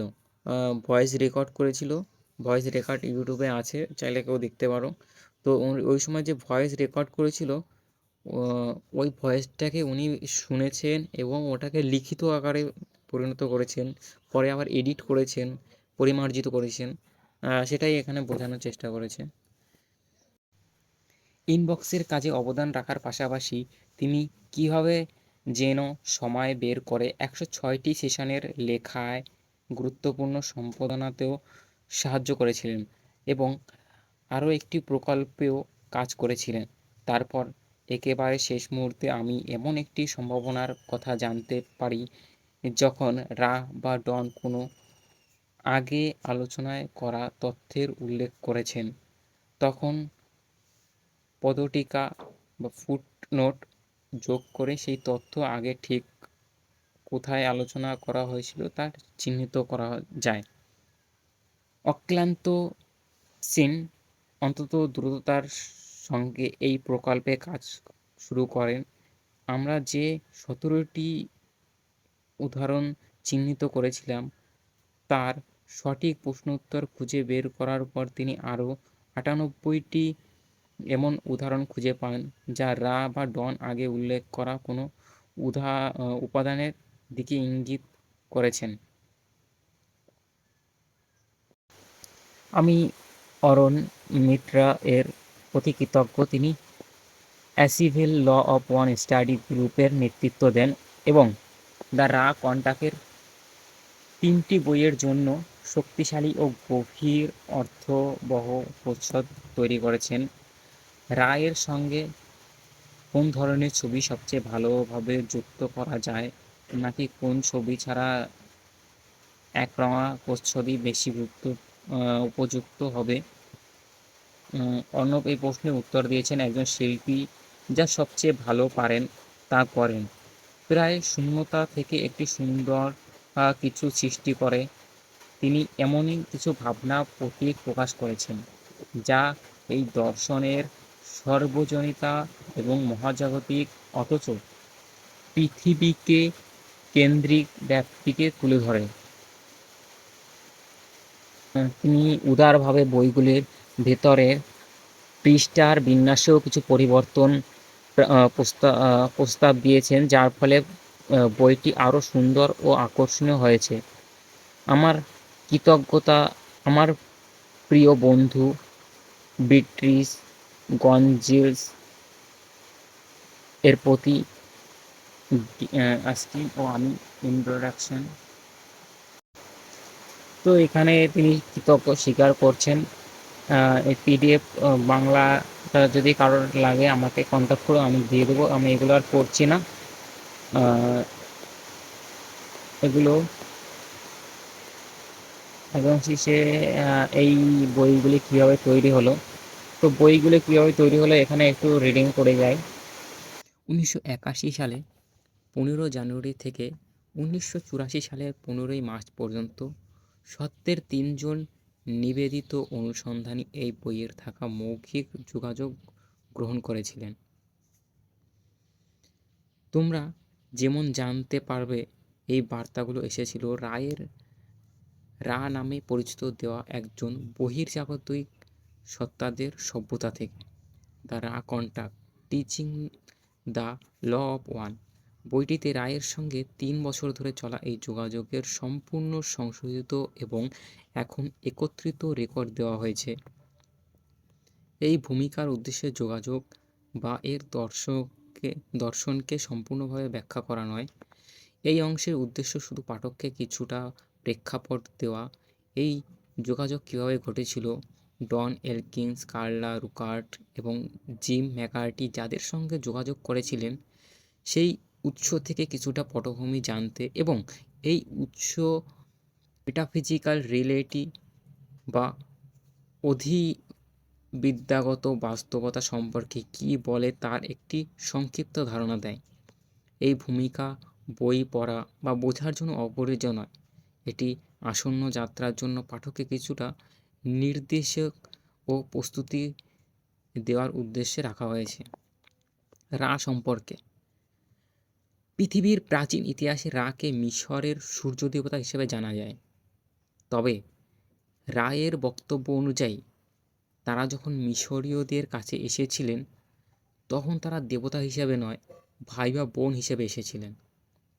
ভয়েস রেকর্ড করেছিল। ভয়েস রেকর্ড ইউটিউবে আছে, চাইলে কেউ দেখতে পারো। তো ওই সময় যে ভয়েস রেকর্ড করেছিল ওই ভয়েসটাকে উনি শুনেছেন এবং ওটাকে লিখিত আকারে পরিণত করেছেন, পরে আবার এডিট করেছেন, পরিমার্জিত করেছেন। সেটাই এখানে বোঝানোর চেষ্টা করেছে। ইনবক্সের কাজে অবদান রাখার পাশাপাশি তিনি কীভাবে যেন সময় বের করে 106টি সেশনের লেখায় গুরুত্বপূর্ণ সম্পাদনাতেও সাহায্য করেছিলেন এবং আরও একটি প্রকল্পেও কাজ করেছিলেন। তারপর একেবারে শেষ মুহূর্তে আমি এমন একটি সম্ভাবনার কথা জানতে পারি যখন রা বা ডন কোনো আগে আলোচনায় করা তথ্যের উল্লেখ করেছেন, তখন পদটিকা বা ফুটনোট যোগ করে সেই তথ্য আগে ঠিক কোথায় আলোচনা করা হয়েছিল তা চিহ্নিত করা যায়। অক্লান্ত সিন অত্যন্ত দ্রুততার সঙ্গে এই প্রকল্পে কাজ শুরু করেন। আমরা যে 17টি উদাহরণ চিহ্নিত করেছিলাম তার সঠিক প্রশ্নোত্তর খুঁজে বের করার পর তিনি আরও 98টি এমন উদাহরণ খুঁজে পান যা রা বা ডন আগে উল্লেখ করা কোনো উপাদানের দিকে ইঙ্গিত করেছেন। আমি অরণ মিত্রা এর প্রতি কৃতজ্ঞ। তিনি অ্যাসিভিল ল অফ ওয়ান স্টাডি গ্রুপের নেতৃত্ব দেন এবং দ্য রা কন্টাকের 3টি বইয়ের জন্য শক্তিশালী ও গভীর অর্থবহ প্রচ্ছদ তৈরি করেছেন। রা এর সঙ্গে কোন ধরনের ছবি সবচেয়ে ভালোভাবে যুক্ত করা যায়, নাকি কোন ছবি ছাড়া একরঙা প্রচ্ছদই বেশি উপযুক্ত হবে, অর্ণব এই প্রশ্নের উত্তর দিয়েছেন, একজন শিল্পী যা সবচেয়ে ভালো পারেন তা করেন, প্রায় শূন্যতা থেকে একটি সুন্দর কিছু সৃষ্টি করে। তিনি এমনই কিছু ভাবনা প্রতীক প্রকাশ করেছেন যা এই দর্শনের সর্বজনীনতা এবং মহাজাগতিক অথচ পৃথিবীকে কেন্দ্রিক ব্যাপ্তিকে তুলে ধরে। তিনি উদারভাবে বইগুলির ভেতরের পৃষ্ঠার বিন্যাসেও কিছু পরিবর্তন প্রস্তাব দিয়েছেন, যার ফলে বইটি আরও সুন্দর ও আকর্ষণীয় হয়েছে। আমার কৃতজ্ঞতা আমার প্রিয় বন্ধু বিট্রিস গঞ্জিলস এর প্রতি। আজকে আমি ইন্ট্রোডাকশন। তো এখানে তিনি কৃতজ্ঞ স্বীকার করছেন। এই পিডিএফ বাংলাটা যদি কারোর লাগে আমাকে কন্ট্যাক্ট করো, আমি দিয়ে দেবো। আমি এগুলো আর পড়ছি না। এগুলো এবং শেষে এই বইগুলি কীভাবে তৈরি হলো, তো বইগুলো কীভাবে তৈরি হলো এখানে একটু রিডিং করে যায়। 1981 সালে 15 জানুয়ারি থেকে 1984 সালের 15ই মার্চ পর্যন্ত সত্যের 3জন নিবেদিত অনুসন্ধানী এই বইয়ের থাকা মৌখিক যোগাযোগ গ্রহণ করেছিলেন। তোমরা যেমন জানতে পারবে এই বার্তাগুলো এসেছিল রা নামে পরিচিত দেওয়া একজন বহির্জাগতিক সত্তাদের সভ্যতা থেকে। The Ra contact teaching the law of one বইটিতে রায়ের সঙ্গে 3 বছর ধরে চলা এই যোগাযোগের সম্পূর্ণ সংশোধিত এবং এখন একত্রিত রেকর্ড দেওয়া হয়েছে। এই ভূমিকার উদ্দেশ্যে যোগাযোগ বা এর দর্শনকে সম্পূর্ণভাবে ব্যাখ্যা করা নয়। এই অংশের উদ্দেশ্য শুধু পাঠককে কিছুটা প্রেক্ষাপট দেওয়া, এই যোগাযোগ কীভাবে ঘটেছিল, ডন এলকিন্স, কার্লা রুকার্ট এবং জিম ম্যাকার্টি যাদের সঙ্গে যোগাযোগ করেছিলেন সেই উৎস থেকে কিছুটা পটভূমি জানতে এবং এই উৎস মেটাফিজিক্যাল রিয়েলিটি বা অধিবিদ্যাগত বাস্তবতা সম্পর্কে কী বলে তার একটি সংক্ষিপ্ত ধারণা দেয়। এই ভূমিকা বই পড়া বা বোঝার জন্য অপরিহার্য নয়, এটি আসন্ন যাত্রার জন্য পাঠককে কিছুটা নির্দেশক ও প্রস্তুতি দেওয়ার উদ্দেশ্যে রাখা হয়েছে। রা সম্পর্কে পৃথিবীর প্রাচীন ইতিহাসে রাকে মিশরের সূর্য দেবতা হিসেবে জানা যায়। তবে রায়ের বক্তব্য অনুযায়ী তারা যখন মিশরীয়দের কাছে এসেছিলেন তখন তারা দেবতা হিসেবে নয়, ভাই বা বোন হিসেবে এসেছিলেন।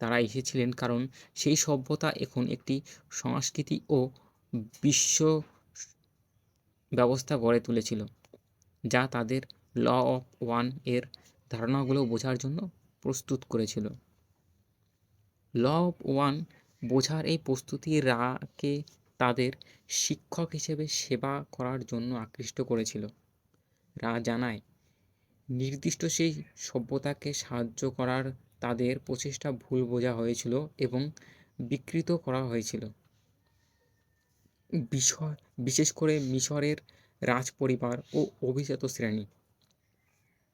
তারা এসেছিলেন কারণ সেই সভ্যতা এখন একটি সংস্কৃতি ও বিশ্ব ব্যবস্থা গড়ে তুলেছিল যা তাদের ল অফ ওয়ান এর ধারণাগুলো বোঝার জন্য প্রস্তুত করেছিল। ল অফ ওয়ান বোঝার এই প্রস্তুতি রাকে তাদের শিক্ষক হিসেবে সেবা করার জন্য আকৃষ্ট করেছিল। রা জানায় নির্দিষ্ট সেই সভ্যতাকে সাহায্য করার তাদের প্রচেষ্টা ভুল বোঝা হয়েছিল এবং বিকৃত করা হয়েছিল। বিশেষ করে মিশরের রাজপরিবার ও অভিজাত শ্রেণী,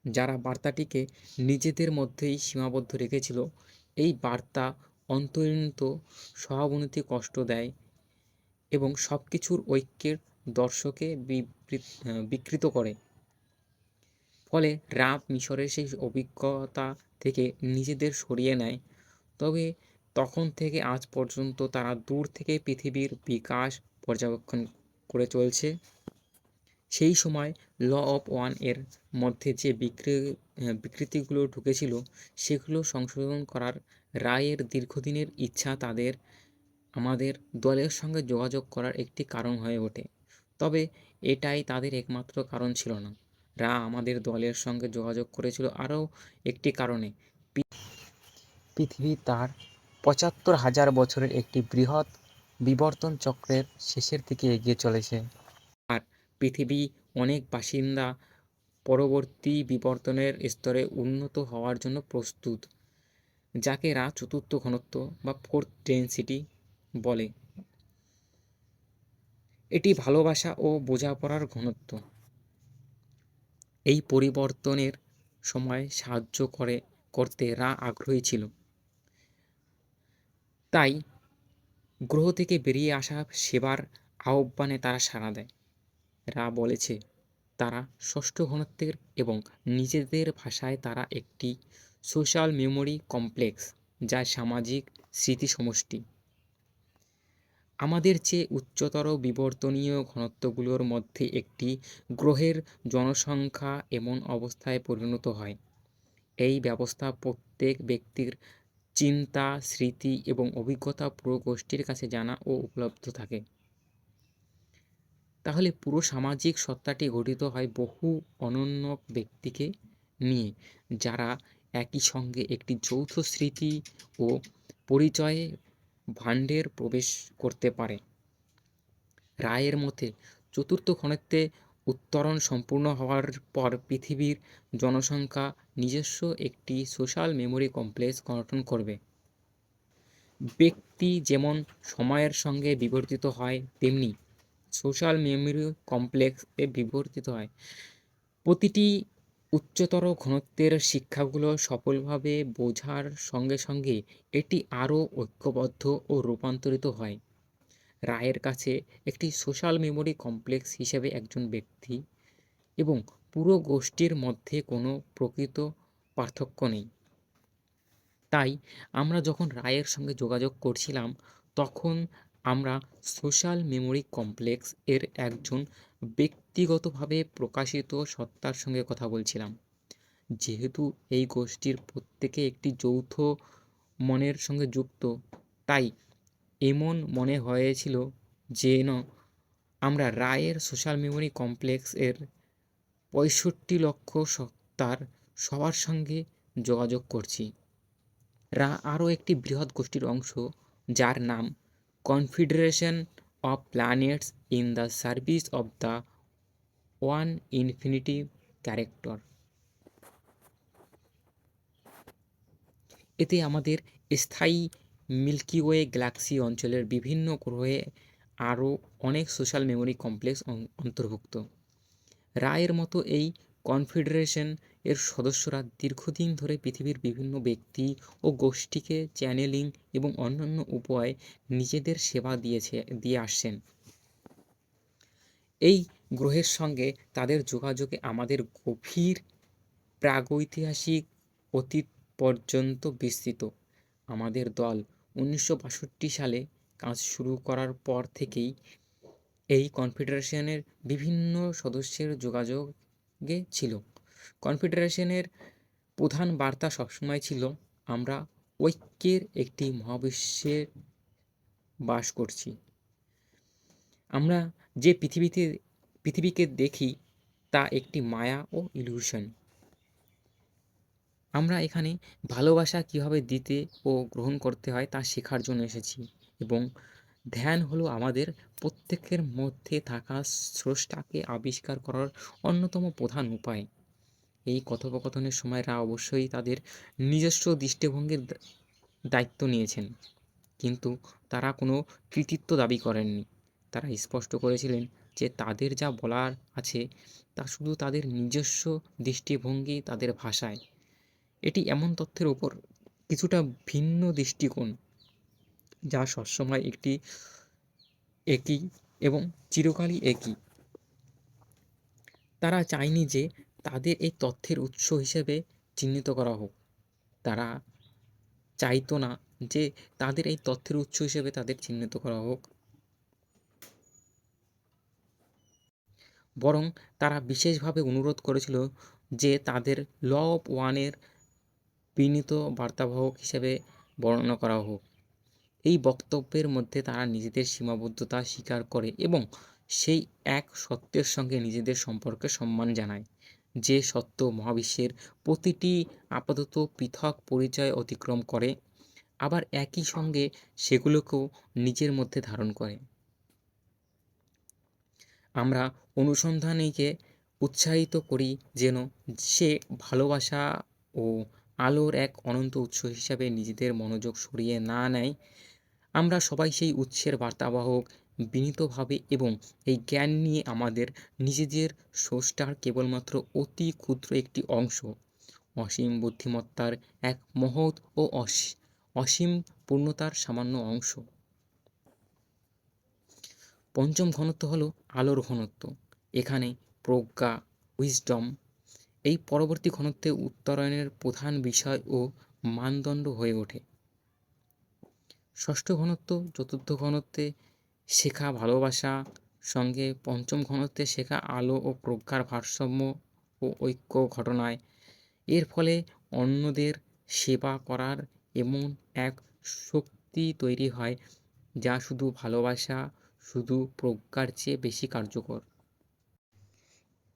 যারা বার্তাটিকে নিজেদের মধ্যেই সীমাবদ্ধ রেখেছিল। এই বার্তা অন্তর্নিহিত সহানুভূতি কষ্ট দেয় এবং সব কিছুর ঐক্যের দর্শকে বিকৃত করে। ফলে রা মিশরের সেই অভিজ্ঞতা থেকে নিজেদের সরিয়ে নেয়। তবে তখন থেকে আজ পর্যন্ত তারা দূর থেকে পৃথিবীর বিকাশ পর্যবেক্ষণ করে চলছে। সেই সময় ল অফ ওয়ান এর মধ্যে যে বিকৃতিগুলো ঢুকেছিল সেগুলো সংশোধন করার রায়ের দীর্ঘদিনের ইচ্ছা তাদের আমাদের দলের সঙ্গে যোগাযোগ করার একটি কারণ হয়ে ওঠে। তবে এটাই তাদের একমাত্র কারণ ছিল না। রা আমাদের দলের সঙ্গে যোগাযোগ করেছিল আরও একটি কারণে। পৃথিবী তার ৭৫,০০০ বছরের একটি বৃহৎ বিবর্তন চক্রের শেষের দিকে এগিয়ে চলেছে। আর পৃথিবী অনেক বাসিন্দা পরবর্তী বিবর্তনের স্তরে উন্নত হওয়ার জন্য প্রস্তুত, যাকে রা চতুর্থ ঘনত্ব বা ফোর্থ ডেনসিটি বলে। এটি ভালোবাসা ও বোঝাপড়ার ঘনত্ব। এই পরিবর্তনের সময় সাহায্য করতে রা আগ্রহী ছিল। তাই গ্রহ থেকে বেরিয়ে আসা সেবার আহ্বানে তারা সাড়া দেয়। রা বলেছে তারা ষষ্ঠ ঘনত্বের এবং নিজেদের ভাষায় তারা একটি সোশ্যাল মেমোরি কমপ্লেক্স, যা সামাজিক স্মৃতি সমষ্টি। আমাদের চেয়ে উচ্চতর বিবর্তনীয় ঘনত্বগুলোর মধ্যে একটি গ্রহের জনসংখ্যা এমন অবস্থায় পরিণত হয়। এই ব্যবস্থা প্রত্যেক ব্যক্তির চিন্তা, স্মৃতি এবং অভিজ্ঞতা পুরো গোষ্ঠীর কাছে জানা ও উপলব্ধ থাকে। তাহলে পুরো সামাজিক সত্তাটি গঠিত হয় বহু অনন্য ব্যক্তিকে নিয়ে, যারা একই সঙ্গে একটি যৌথ স্মৃতি ও পরিচয়ে ভাণ্ডারে প্রবেশ করতে পারে। রায়ের মতে চতুর্থ ঘনত্বে উত্তরণ সম্পূর্ণ হওয়ার পর পৃথিবীর জনসংখ্যা নিজস্ব একটি সোশ্যাল মেমোরি কমপ্লেক্স গঠন করবে। ব্যক্তি যেমন সময়ের সঙ্গে বিবর্তিত হয় তেমনি সোশ্যাল মেমোরি কমপ্লেক্সে বিবর্তিত হয়। প্রতিটি উচ্চতর ঘনত্বের শিক্ষাগুলো সফলভাবে বোঝার সঙ্গে সঙ্গে এটি আরও ঐক্যবদ্ধ ও রূপান্তরিত হয়। রায়ের কাছে একটি সোশ্যাল মেমোরি কমপ্লেক্স হিসেবে একজন ব্যক্তি এবং পুরো গোষ্ঠীর মধ্যে কোনো প্রকৃত পার্থক্য নেই। তাই আমরা যখন রায়ের সঙ্গে যোগাযোগ করছিলাম তখন আমরা সোশ্যাল মেমোরি কমপ্লেক্স এর একজন ব্যক্তিগতভাবে প্রকাশিত সত্তার সঙ্গে কথা বলছিলাম। যেহেতু এই গোষ্ঠীর প্রত্যেকে একটি যৌথ মনের সঙ্গে যুক্ত, তাই এমন মনে হয়েছিল যেন আমরা রায়ের সোশ্যাল মেমোরি কমপ্লেক্স এর ৬৫ লক্ষ সত্তার সবার সঙ্গে যোগাযোগ করছি। রা আরও একটি বৃহৎ গোষ্ঠীর অংশ, যার নাম confederation of planets in the service of the one infinity character. এতে আমাদের স্থায়ী মিল্কি ওয়ে গ্যালাক্সি অঞ্চলের বিভিন্ন গ্রহে আরও অনেক সোশ্যাল মেমোরি কমপ্লেক্স অন্তর্ভুক্ত। রায়ের মতো এই কনফেডারেশন এর সদস্যরা দীর্ঘদিন ধরে পৃথিবীর বিভিন্ন ব্যক্তি ও গোষ্ঠীকে চ্যানেলিং এবং অন্যান্য উপায়ে নিজেদের সেবা দিয়ে আসছেন। এই গ্রহের সঙ্গে তাদের যোগাযোগে আমাদের গভীর প্রাগৈতিহাসিক অতীত পর্যন্ত বিস্তৃত। আমাদের দল 1962 সালে কাজ শুরু করার পর থেকেই এই কনফেডারেশনের বিভিন্ন সদস্যের যোগাযোগে ছিল। কনফেডারেশনের প্রধান বার্তা সবসময় ছিল, আমরা ঐক্যের একটি মহাবিশ্বে বাস করছি। আমরা যে পৃথিবীকে দেখি তা একটি মায়া ও ইলিউশন। আমরা এখানে ভালোবাসা কীভাবে দিতে ও গ্রহণ করতে হয় তা শেখার জন্য এসেছি, এবং ধ্যান হলো আমাদের প্রত্যেকের মধ্যে থাকা স্রষ্টাকে আবিষ্কার করার অন্যতম প্রধান উপায়। এই কথোপকথনের সময় রা অবশ্যই তাদের নিজস্ব দৃষ্টিভঙ্গির দায়িত্ব নিয়েছেন, কিন্তু তারা কোনো কৃতিত্ব দাবি করেননি। তারা স্পষ্ট করেছিলেন যে তাদের যা বলার আছে তা শুধু তাদের নিজস্ব দৃষ্টিভঙ্গি, তাদের ভাষায়। এটি এমন তথ্যের ওপর কিছুটা ভিন্ন দৃষ্টিকোণ, যা সবসময় একই এবং চিরকালই একই। তারা চায়নি যে তাদের এই তথ্যের উৎস হিসেবে চিহ্নিত করা হোক। তারা চাইতো না যে তাদের এই তথ্যের উৎস হিসেবে তাদের চিহ্নিত করা হোক, বরং তারা বিশেষভাবে অনুরোধ করেছিল যে তাদের ল অফ ওয়ানের বিনীত বার্তাবাহক হিসেবে বর্ণনা করা হোক। এই বক্তব্যের মধ্যে তারা নিজেদের সীমাবদ্ধতা স্বীকার করে এবং সেই এক সত্যের সঙ্গে নিজেদের সম্পর্কে সম্মান জানায়, যে সত্য মহাবিশ্বের প্রতিটি আপাতত পৃথক পরিচয় অতিক্রম করে, আবার একই সঙ্গে সেগুলোকেও নিজের মধ্যে ধারণ করে। আমরা অনুসন্ধানীকে উৎসাহিত করি যেন সে ভালোবাসা ও আলোর এক অনন্ত উৎস হিসাবে নিজেদের মনোযোগ সরিয়ে না নেয়। আমরা সবাই সেই উৎসের বার্তাবাহক, বিনীতভাবে, এবং এই জ্ঞান নিয়ে আমাদের নিজেদের স্রষ্টার কেবলমাত্র অতি ক্ষুদ্র একটি অংশ, অসীম বুদ্ধিমত্তার এক মহৎ ও অসীম পূর্ণতার সামান্য অংশ। পঞ্চম ঘনত্ব হলো আলোর ঘনত্ব। এখানে প্রজ্ঞা, উইজডম, এই পরবর্তী ঘনত্বে উত্তরণের প্রধান বিষয় ও মানদণ্ড হয়ে ওঠে। ষষ্ঠ ঘনত্ব, চতুর্থ ঘনত্বে শেখা ভালোবাসা সঙ্গে পঞ্চম ঘনত্বে শেখা আলো ও প্রজ্ঞার ভারসাম্য ও ঐক্য ঘটনায়। এর ফলে অন্যদের সেবা করার এমন এক শক্তি তৈরি হয় যা শুধু ভালোবাসা, শুধু প্রজ্ঞার চেয়ে বেশি কার্যকর।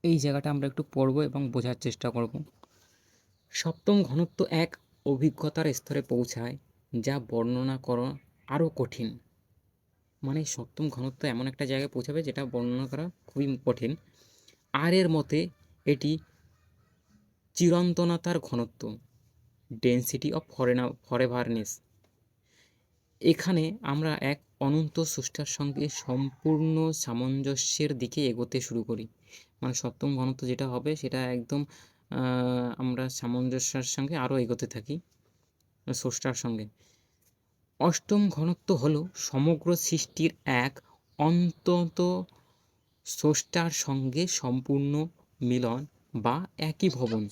এই জায়গাটা আমরা একটু পড়ব এবং বোঝার চেষ্টা করব। সপ্তম ঘনত্ব এক অভিজ্ঞতার স্তরে পৌঁছায় যা বর্ণনা করা আরও কঠিন। মানে সপ্তম ঘনত্ব এমন একটা জায়গায় পৌঁছাবে যেটা বর্ণনা করা খুবই কঠিন। আর এর মতে এটি চিরন্তনতার ঘনত্ব, ডেনসিটি অফ ফরেভারনেস। এখানে আমরা এক অনন্ত স্রষ্টার সঙ্গে সম্পূর্ণ সামঞ্জস্যের দিকে এগোতে শুরু করি। মানে সপ্তম ঘনত্ব যেটা হবে সেটা একদম আমরা সামঞ্জস্যের সঙ্গে আরও এগোতে থাকি স্রষ্টার সঙ্গে। অষ্টম ঘনত্ব হলো সমগ্র সৃষ্টির এক অন্তত স্রষ্টার সঙ্গে সম্পূর্ণ মিলন বা একীভবন।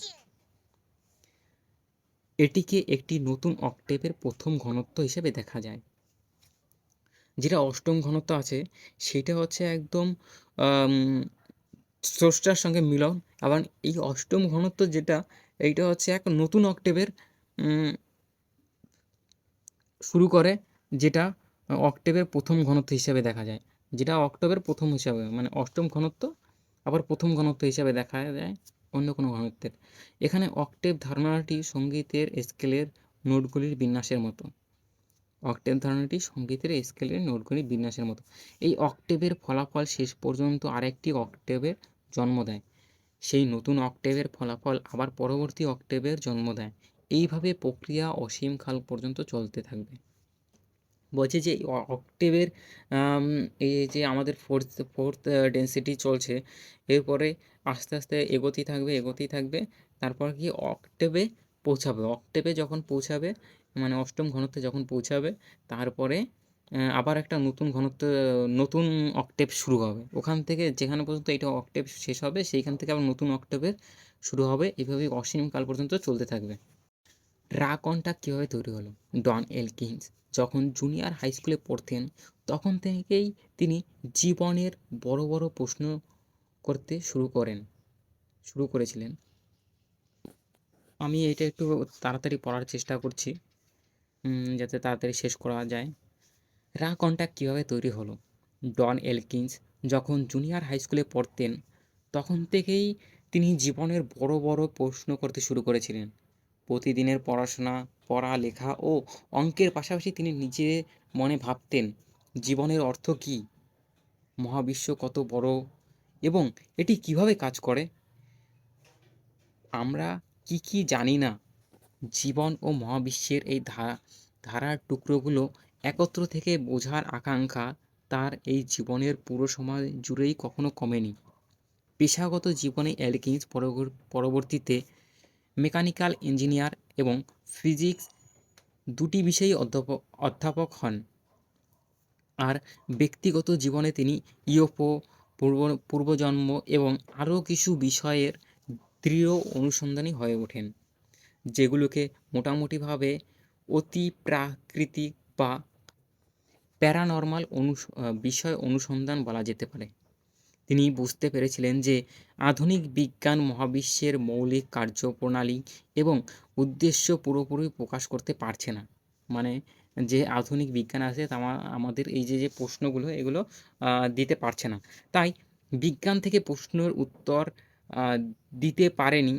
এটিকে একটি নতুন অক্টেভের প্রথম ঘনত্ব হিসেবে দেখা যায়। যেটা অষ্টম ঘনত্ব আছে সেটা হচ্ছে একদম স্রষ্টার সঙ্গে মিলন, আবার এই অষ্টম ঘনত্ব যেটা এইটা হচ্ছে এক নতুন অক্টেভের শুরু করে, যেটা অক্টেভের প্রথম ঘনত্ব হিসাবে দেখা যায়। যেটা অক্টেভের প্রথম হিসাবে মানে অষ্টম ঘনত্ব আবার প্রথম ঘনত্ব হিসাবে দেখা যায় অন্য কোনো ঘনত্বের। এখানে অক্টেভ ধারণাটি সঙ্গীতের স্কেলের নোটগুলির বিন্যাসের মতো। অক্টেভ ধারণাটি সঙ্গীতের স্কেলের নোটগুলির বিন্যাসের মতো। এই অক্টেভের ফলাফল শেষ পর্যন্ত আরেকটি অক্টেভের জন্ম দেয়। সেই নতুন অক্টেভের ফলাফল আবার পরবর্তী অক্টেভের জন্ম দেয়। এইভাবে প্রক্রিয়া অসীম কাল পর্যন্ত চলতে থাকবে। বলছে যে অক্টেভের আম এই যে আমাদের ফোর্থ ডেনসিটি চলছে, এরপরে আস্তে, আস্তে এগোতেই থাকবে। তারপর গিয়ে অক্টেভে পৌঁছাবে। অক্টেভে যখন পৌঁছাবে, মানে ৮ম ঘনত্বে যখন পৌঁছাবে, তারপরে আবার একটা নতুন অক্টেভ শুরু হবে। ওখান থেকে যেখানে পর্যন্ত এটা অক্টেভ শেষ হবে, সেইখান থেকে আবার নতুন অক্টেভের শুরু হবে। এভাবেই অসীমকাল পর্যন্ত চলতে থাকবে। রা কন্টাক্ট কীভাবে তৈরি হলো? ডন এলকিন্স যখন জুনিয়র হাই স্কুলে পড়তেন, তখন থেকেই তিনি জীবনের বড় বড় প্রশ্ন করতে শুরু করেছিলেন। আমি এটা একটু তাড়াতাড়ি পড়ার চেষ্টা করছি, যাতে তাড়াতাড়ি শেষ করা যায়। রা কন্টাক্ট কীভাবে তৈরি হলো? ডন এলকিন্স যখন জুনিয়র হাই স্কুলে পড়তেন, তখন থেকেই তিনি জীবনের বড় বড় প্রশ্ন করতে শুরু করেছিলেন। প্রতিদিনের পড়ালেখা ও অঙ্কের পাশাপাশি তিনি নিজের মনে ভাবতেন, জীবনের অর্থ কী? মহাবিশ্ব কত বড় এবং এটি কিভাবে কাজ করে? আমরা কি জানি না? জীবন ও মহাবিশ্বের এই ধারার টুকরোগুলো একত্র থেকে বোঝার আকাঙ্ক্ষা তার এই জীবনের পুরো সময় জুড়েই কখনো কমেনি। পেশাগত জীবনে এলকিন্স পরবর্তীতে মেকানিক্যাল ইঞ্জিনিয়ার এবং ফিজিক্স দুটি বিষয়েই অধ্যাপক হন। আর ব্যক্তিগত জীবনে তিনি ইউএফও, পূর্বজন্ম এবং আরও কিছু বিষয়ের দৃঢ় অনুসন্ধানী হয়ে ওঠেন, যেগুলোকে মোটামুটিভাবে অতিপ্রাকৃতিক বা প্যারানর্মাল বিষয় অনুসন্ধান বলা যেতে পারে। তিনি বুঝতে পেরেছিলেন যে আধুনিক বিজ্ঞান মহাবিশ্বের মৌলিক কার্যপ্রণালী এবং উদ্দেশ্য পুরোপুরি প্রকাশ করতে পারছে না। মানে যে আধুনিক বিজ্ঞান আছে তা আমাদের এই যে প্রশ্নগুলো এগুলো দিতে পারছে না। তাই বিজ্ঞান থেকে প্রশ্নের উত্তর দিতে পারেনি,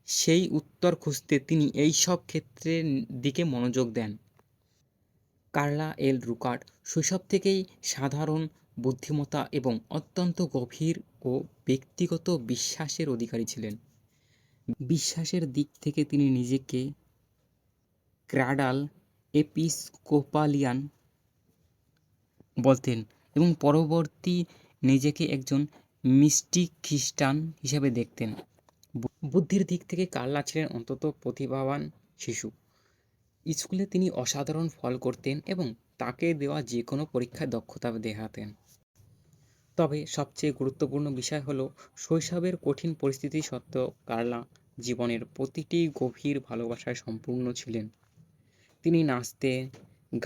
সেই উত্তর খুঁজতে তিনি এই সব ক্ষেত্রের দিকে মনোযোগ দেন। কার্লা এল রুকার্ট শৈশব থেকেই সাধারণ বুদ্ধিমত্তা এবং অত্যন্ত গভীর ও ব্যক্তিগত বিশ্বাসের অধিকারী ছিলেন। বিশ্বাসের দিক থেকে তিনি নিজেকে ক্র্যাডাল এপিস্কোপালিয়ান বলতেন এবং পরবর্তী নিজেকে একজন মিস্টিক খ্রিস্টান হিসেবে দেখতেন। বুদ্ধির দিক থেকে কার্লা ছিলেন অত্যন্ত প্রতিভাবান শিশু। স্কুলে তিনি অসাধারণ ফল করতেন এবং তাকে দেওয়া যে কোনো পরীক্ষায় দক্ষতা দেখাতেন। তবে সবচেয়ে গুরুত্বপূর্ণ বিষয় হলো, শৈশবের কঠিন পরিস্থিতি সত্ত্বেও কার্লা জীবনের প্রতিটি গভীর ভালোবাসায় সম্পূর্ণ ছিলেন। তিনি নাচতে,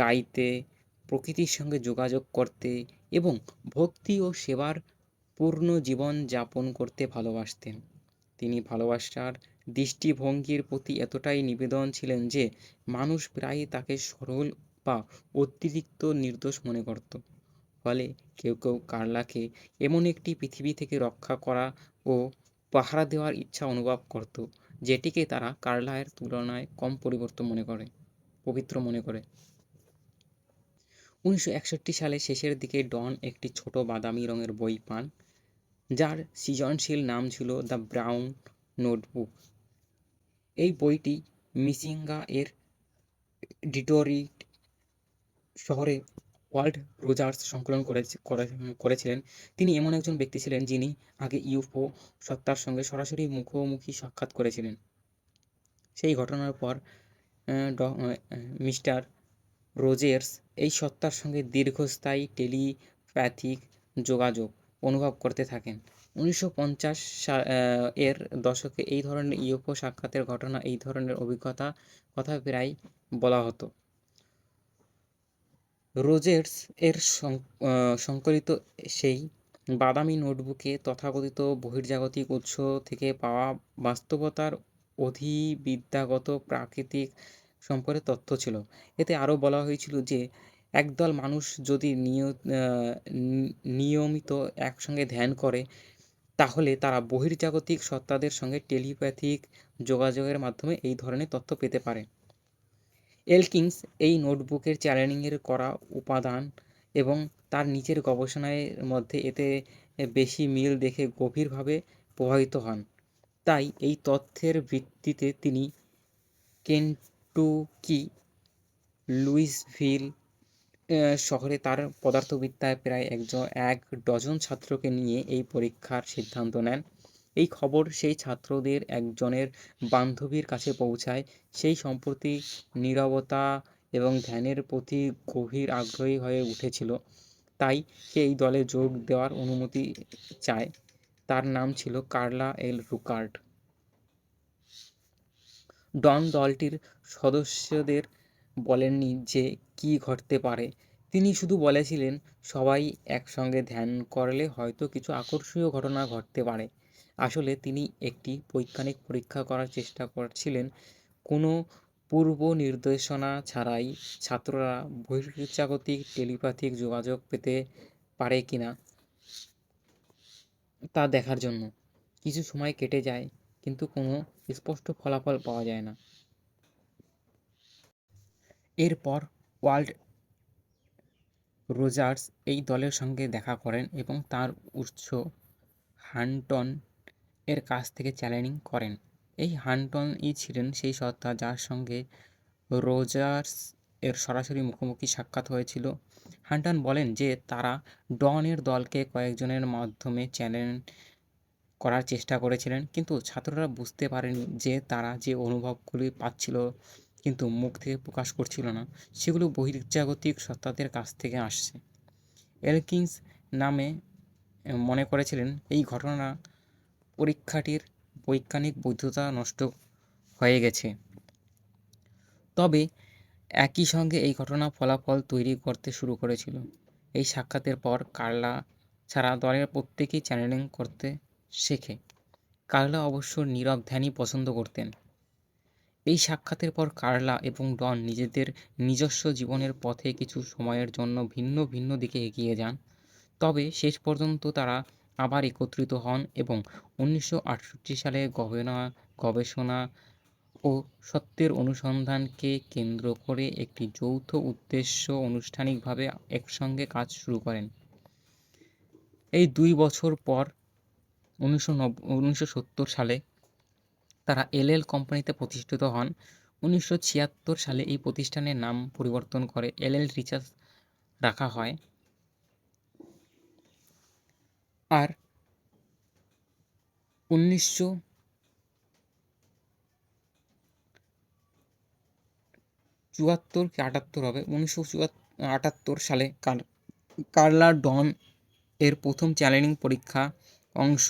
গাইতে, প্রকৃতির সঙ্গে যোগাযোগ করতে এবং ভক্তি ও সেবার পূর্ণ জীবন যাপন করতে ভালোবাসতেন। তিনি ভালোবাসার দৃষ্টিভঙ্গির প্রতি এতটাই নিবেদন ছিলেন যে মানুষ প্রায়ই তাকে সরল বা অতিরিক্ত নির্দোষ মনে করত। ফলে কেউ কেউ কার্লাকে এমন একটি পৃথিবী থেকে রক্ষা করা ও পাহারা দেওয়ার ইচ্ছা অনুভব করত, যেটিকে তারা কার্লায়ের তুলনায় কম পবিত্র মনে করে। 1961 সালে শেষের দিকে ডন একটি ছোট বাদামি রঙের বই পান, যার সৃজনশীল নাম ছিল দ্য ব্রাউন নোটবুক। এই বইটি মিচিগান এর ডিট্রয়েট শহরে ওয়াল্ট রোজার্স সংকলন করেছিলেন। তিনি এমন একজন ব্যক্তি ছিলেন যিনি আগে ইউএফও সত্তার সঙ্গে সরাসরি মুখোমুখি সাক্ষাৎ করেছিলেন। সেই ঘটনার পর মিস্টার রোজের্স এই সত্তার সঙ্গে দীর্ঘস্থায়ী টেলিপ্যাথিক যোগাযোগ অনুভব করতে থাকেন। 1950 এর দশকে এই ধরনের ইউএফও সাক্ষাতের ঘটনা, এই ধরনের অভিজ্ঞতা কথা প্রায় বলা হতো। রোজের্স এর সংকলিত সেই বাদামি নোটবুকে তথাকথিত বহির্জাগতিক উৎস থেকে পাওয়া বাস্তবতার অধিবিদ্যাগত প্রাকৃতিক সম্পর্কে তথ্য ছিল। এতে আরও বলা হয়েছিল যে একদল মানুষ যদি নিয়মিত একসঙ্গে ধ্যান করে, তাহলে তারা বহির্জাগতিক সত্তাদের সঙ্গে টেলিপ্যাথিক যোগাযোগের মাধ্যমে এই ধরনের তথ্য পেতে পারে। এলকিন্স এই নোটবুকের চ্যানেলিংয়ের করা উপাদান এবং তার নিজের গবেষণার মধ্যে এতে বেশি মিল দেখে গভীরভাবে প্রভাবিত হন। তাই এই তথ্যের ভিত্তিতে তিনি কেন্টুকি লুইসভিল শহরে তার পদার্থবিদ্যায় প্রায় এক ডজন ছাত্রকে নিয়ে এই পরীক্ষার সিদ্ধান্ত নেন। এই খবর সেই ছাত্রদের একজনের বান্ধবীর কাছে পৌঁছায়। সেই সম্প্রতি নীরবতা এবং ধ্যানের প্রতি গভীর আগ্রহী হয়ে উঠেছিল। তাই সে এই দলে যোগ দেওয়ার অনুমতি চায়। তার নাম ছিল কার্লা এল রুকার্ট। ডন দলটির সদস্যদের বলেননি যে কী ঘটতে পারে। তিনি শুধু বলেছিলেন, সবাই একসঙ্গে ধ্যান করলে হয়তো কিছু আকর্ষণীয় ঘটনা ঘটতে পারে। আসলে তিনি একটি বৈজ্ঞানিক পরীক্ষা করার চেষ্টা করছিলেন, কোনো পূর্ব নির্দেশনা ছাড়াই ছাত্ররা বহির্জাগতিক টেলিপ্যাথিক যোগাযোগ পেতে পারে কিনা তা দেখার জন্য। কিছু সময় কেটে যায়, কিন্তু কোনো স্পষ্ট ফলাফল পাওয়া যায় না। এরপর ওয়াল্ড রোজার্স এই দলের সঙ্গে দেখা করেন এবং তার উৎস হান্টন এর কাছ থেকে চ্যালেঞ্জিং করেন। এই হান্টনই ছিলেন সেই সত্তা যার সঙ্গে রোজার্স এর সরাসরি মুখোমুখি সাক্ষাৎ হয়েছিল। হান্টন বলেন যে তারা ডন এর দলকে কয়েকজনের মাধ্যমে চ্যালেঞ্জ করার চেষ্টা করেছিলেন, কিন্তু ছাত্ররা বুঝতে পারেনি যে তারা যে অনুভবগুলি পাচ্ছিল কিন্তু মুখ থেকে প্রকাশ করছিল না, সেগুলো বহির্জাগতিক সত্তাদের কাছ থেকে আসছে। এলকিন্স নামে মনে করেছিলেন এই ঘটনা পরীক্ষাটির বৈজ্ঞানিক বৈধতা নষ্ট হয়ে গেছে। তবে একই সঙ্গে এই ঘটনা ফলাফল তৈরি করতে শুরু করেছিল। এই সাক্ষাতের পর কার্লা ছাড়া দলের প্রত্যেকেই চ্যানেলিং করতে শেখে। কার্লা অবশ্য নীরব ধ্যানই পছন্দ করতেন। এই সাক্ষাতের পর কার্লা এবং ডন নিজেদের নিজস্ব জীবনের পথে কিছু সময়ের জন্য ভিন্ন ভিন্ন দিকে এগিয়ে যান। তবে শেষ পর্যন্ত তারা আবার একত্রিত হন এবং 1968 সালে গবেষণা ও সত্যের অনুসন্ধানকে কেন্দ্র করে একটি যৌথ উদ্দেশ্য আনুষ্ঠানিকভাবে একসঙ্গে কাজ শুরু করেন। এই 2 বছর পর 1970 সালে তারা এলএল কোম্পানিতে প্রতিষ্ঠিত হন। 1976 সালে এই প্রতিষ্ঠানের নাম পরিবর্তন করে এলএল রিসার্চ রাখা হয়। আর 1974 কি 78 হবে, 1978 সালে কার্লা ডন এর প্রথম চ্যালেঞ্জিং পরীক্ষা অংশ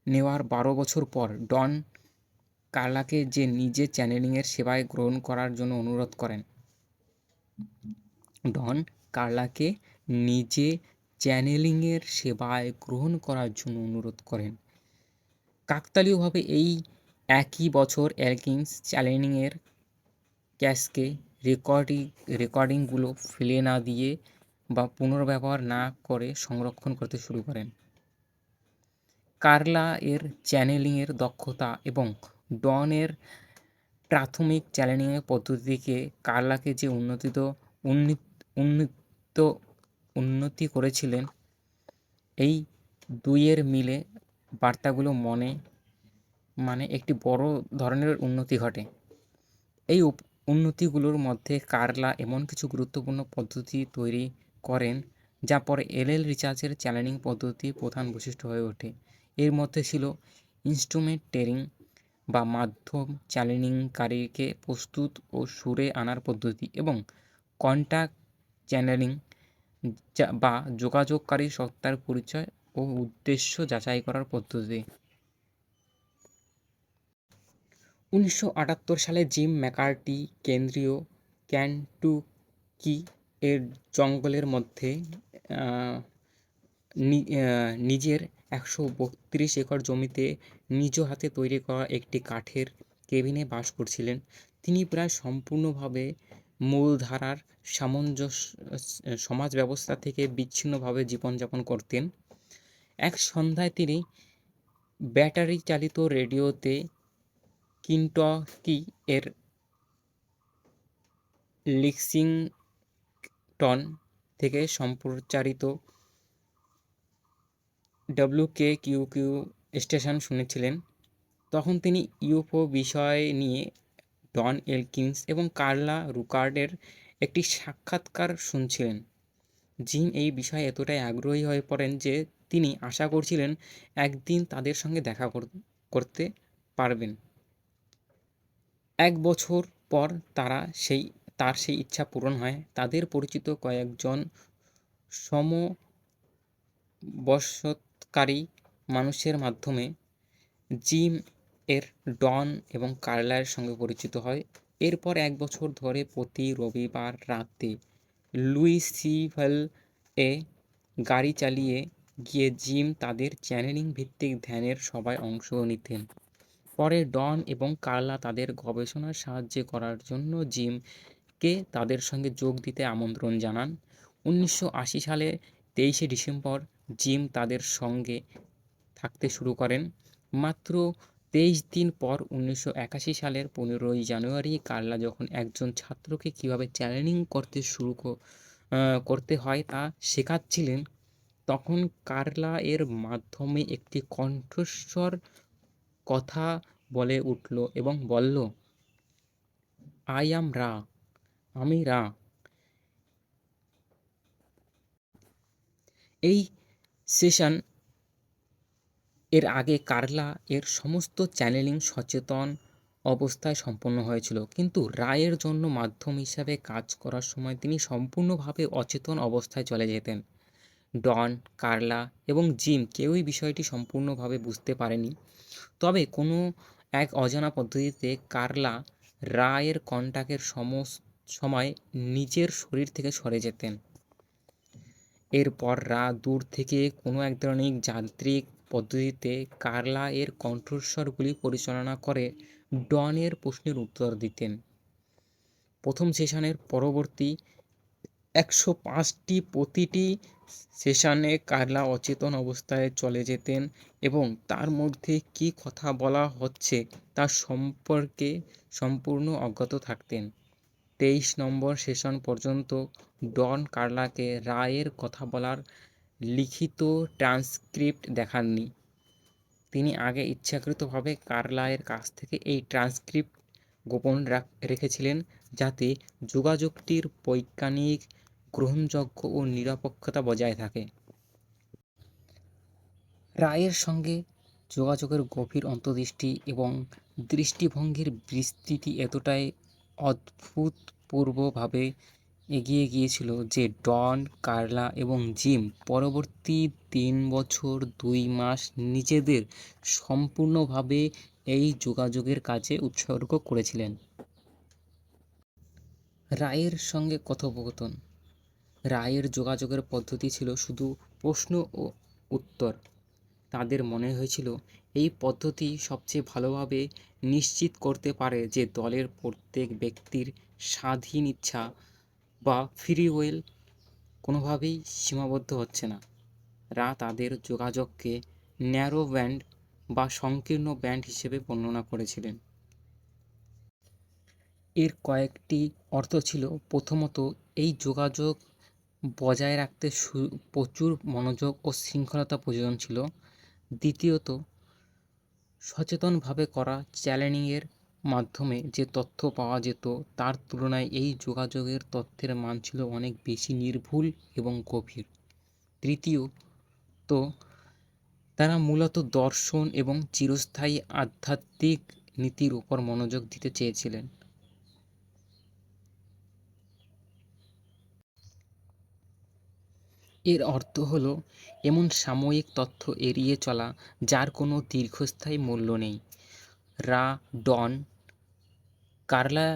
নেওয়ার 12 বছর পর ডন কার্লাকে যে নিজে চ্যানেলিংয়ের সেবায় গ্রহণ করার জন্য অনুরোধ করেন। ডন কার্লাকে নিজে চ্যানেলিংয়ের সেবায় গ্রহণ করার জন্য অনুরোধ করেন। কাকতালীয়ভাবে এই একই বছর এলকিন্স চ্যানেলিংয়ের ক্যাশকে রেকর্ডিংগুলো ফেলে না দিয়ে বা পুনর্ব্যবহার না করে সংরক্ষণ করতে শুরু করেন। কার্লা এর চ্যানেলিংয়ের দক্ষতা এবং ডন এর প্রাথমিক চ্যানেলিংয়ের পদ্ধতিকে কার্লাকে যে উন্নতি করেছিলেন, এই দুইয়ের মিলে বার্তাগুলো মানে একটি বড় ধরনের উন্নতি ঘটে। এই উন্নতিগুলোর মধ্যে কার্লা এমন কিছু গুরুত্বপূর্ণ পদ্ধতি তৈরি করেন যা পরে এলএল রিসার্চের চ্যানেলিং পদ্ধতির প্রধান বৈশিষ্ট্য হয়ে ওঠে। এর মধ্যে ছিল ইনস্ট্রুমেন্টেরিং বা মাধ্যম চ্যানেলিংকারীকে প্রস্তুত ও সুরে আনার পদ্ধতি এবং কন্টাক্ট চ্যানেলিং বা যোগাযোগকারী সত্তার পরিচয় ও উদ্দেশ্য যাচাই করার পদ্ধতি। 1978 সালে জিম ম্যাকার্টি কেন্দ্রীয় কেন্টুকি এর জঙ্গলের মধ্যে নিজের 132 একর জমিতে নিজ হাতে তৈরি করা একটি কাঠের কেবিনে বাস করছিলেন। তিনি প্রায় সম্পূর্ণভাবে মূলধারার সমাজ ব্যবস্থা থেকে বিচ্ছিন্নভাবে জীবনযাপন করতেন। এক সন্ধ্যায় তিনি ব্যাটারি চালিত রেডিওতে কেন্টুকি এর ওয়াশিংটন থেকে সম্প্রচারিত WKQQ স্টেশন শুনেছিলেন। তখন তিনি ইউএফও বিষয় নিয়ে ডন এলকিন্স এবং কার্লা রুকার্ডের একটি সাক্ষাৎকার শুনছিলেন। জিম এই বিষয়ে এতটাই আগ্রহী হয়ে পড়েন যে তিনি আশা করছিলেন একদিন তাদের সঙ্গে দেখা করতে পারবেন। 1 বছর পর তার সেই ইচ্ছা পূরণ হয়। তাদের পরিচিত কয়েকজন সমবয়স্ককারী মানুষের মাধ্যমে জিম এর ডন এবং কার্লার সঙ্গে পরিচিত হয়। এরপর 1 বছর ধরে প্রতি রবিবার রাতে লুইসভিল এ গাড়ি চালিয়ে গিয়ে জিম তাদের চ্যানেলিং ভিত্তিক ধ্যানের সভায় অংশ নিতেন। পরে ডন এবং কার্লা তাদের গবেষণার সাহায্য করার জন্য জিমকে তাদের সঙ্গে যোগ দিতে আমন্ত্রণ জানান। 1980 সালে 23শে ডিসেম্বর জিম তাদের সঙ্গে থাকতে শুরু করেন। মাত্র 23 দিন পর 1981 সালের 15ই জানুয়ারি কার্লা যখন একজন ছাত্রকে কীভাবে চ্যানেলিং করতে হয় তা শেখাচ্ছিলেন, তখন কার্লা এর মাধ্যমে একটি কণ্ঠস্বর কথা বলে উঠল এবং বলল, আই অ্যাম রা, আমি রা। এই সেশন এর আগে কার্লা এর সমস্ত চ্যানেলিং সচেতন অবস্থায় সম্পন্ন হয়েছিল, কিন্তু রায়ের জন্য মাধ্যম হিসাবে কাজ করার সময় তিনি সম্পূর্ণভাবে অচেতন অবস্থায় চলে যেতেন। ডন, কার্লা এবং জিম কেউই বিষয়টি সম্পূর্ণভাবে বুঝতে পারেনি। তবে কোনো এক অজানা পদ্ধতিতে কার্লা রায়ের কন্টাক্টের সময় নিজের শরীর থেকে সরে যেতেন। এরপর রা দূর থেকে কোনো এক ধরনের যান্ত্রিক পদ্ধতিতে কার্লা এর কণ্ঠস্বরগুলি পরিচালনা করে ডনের প্রশ্নের উত্তর দিতেন। প্রথম সেশনের পরবর্তী 105টি প্রতিটি সেশনে কার্লা অচেতন অবস্থায় চলে যেতেন এবং তার মধ্যে কী কথা বলা হচ্ছে তা সম্পর্কে সম্পূর্ণ অজ্ঞাত থাকতেন। 23 নম্বর সেশন পর্যন্ত ডন কার্লাকে রায়ের কথা বলার লিখিত ট্রান্সক্রিপ্ট দেখাননি। তিনি আগে ইচ্ছাকৃতভাবে কার্লায়ের কাছ থেকে এই ট্রান্সক্রিপ্ট গোপন রেখেছিলেন, যাতে যোগাযোগটির বৈজ্ঞানিক গ্রহণযোগ্য ও নিরপেক্ষতা বজায় থাকে। রায়ের সঙ্গে যোগাযোগের গভীর অন্তর্দৃষ্টি এবং দৃষ্টিভঙ্গির বিস্তৃতি এতটাই অভূতপূর্বভাবে এগিয়ে গিয়েছিল যে ডন, কার্লা এবং জিম পরবর্তী 3 বছর 2 মাস নিজেদের সম্পূর্ণভাবে এই যোগাযোগের কাজে উৎসর্গ করেছিলেন। রায়ের সঙ্গে কথোপকথন। রায়ের যোগাযোগের পদ্ধতি ছিল শুধু প্রশ্ন ও উত্তর। তাদের মনে হয়েছিল এই পদ্ধতি সবচেয়ে ভালোভাবে নিশ্চিত করতে পারে যে দলের প্রত্যেক ব্যক্তির স্বাধীন ইচ্ছা বা ফ্রি উইল কোনোভাবেই সীমাবদ্ধ হচ্ছে না। রা তাদের যোগাযোগকে ন্যারো ব্যান্ড বা সংকীর্ণ ব্যান্ড হিসেবে বর্ণনা করেছিলেন। এর কয়েকটি অর্থ ছিল, প্রথমত, এই যোগাযোগ বজায় রাখতে প্রচুর মনোযোগ ও শৃঙ্খলতা প্রয়োজন ছিল। দ্বিতীয়ত, সচেতনভাবে করা চ্যানেলিংয়ের মাধ্যমে যে তথ্য পাওয়া যেত তার তুলনায় এই যোগাযোগের তথ্যের মান ছিল অনেক বেশি নির্ভুল এবং গভীর। তৃতীয়ত, তারা মূলত দর্শন এবং চিরস্থায়ী আধ্যাত্মিক নীতির উপর মনোযোগ দিতে চেয়েছিলেন। এর অর্থ হল এমন সাময়িক তথ্য এড়িয়ে চলা যার কোনো দীর্ঘস্থায়ী মূল্য নেই। রা, ডন, কার্লা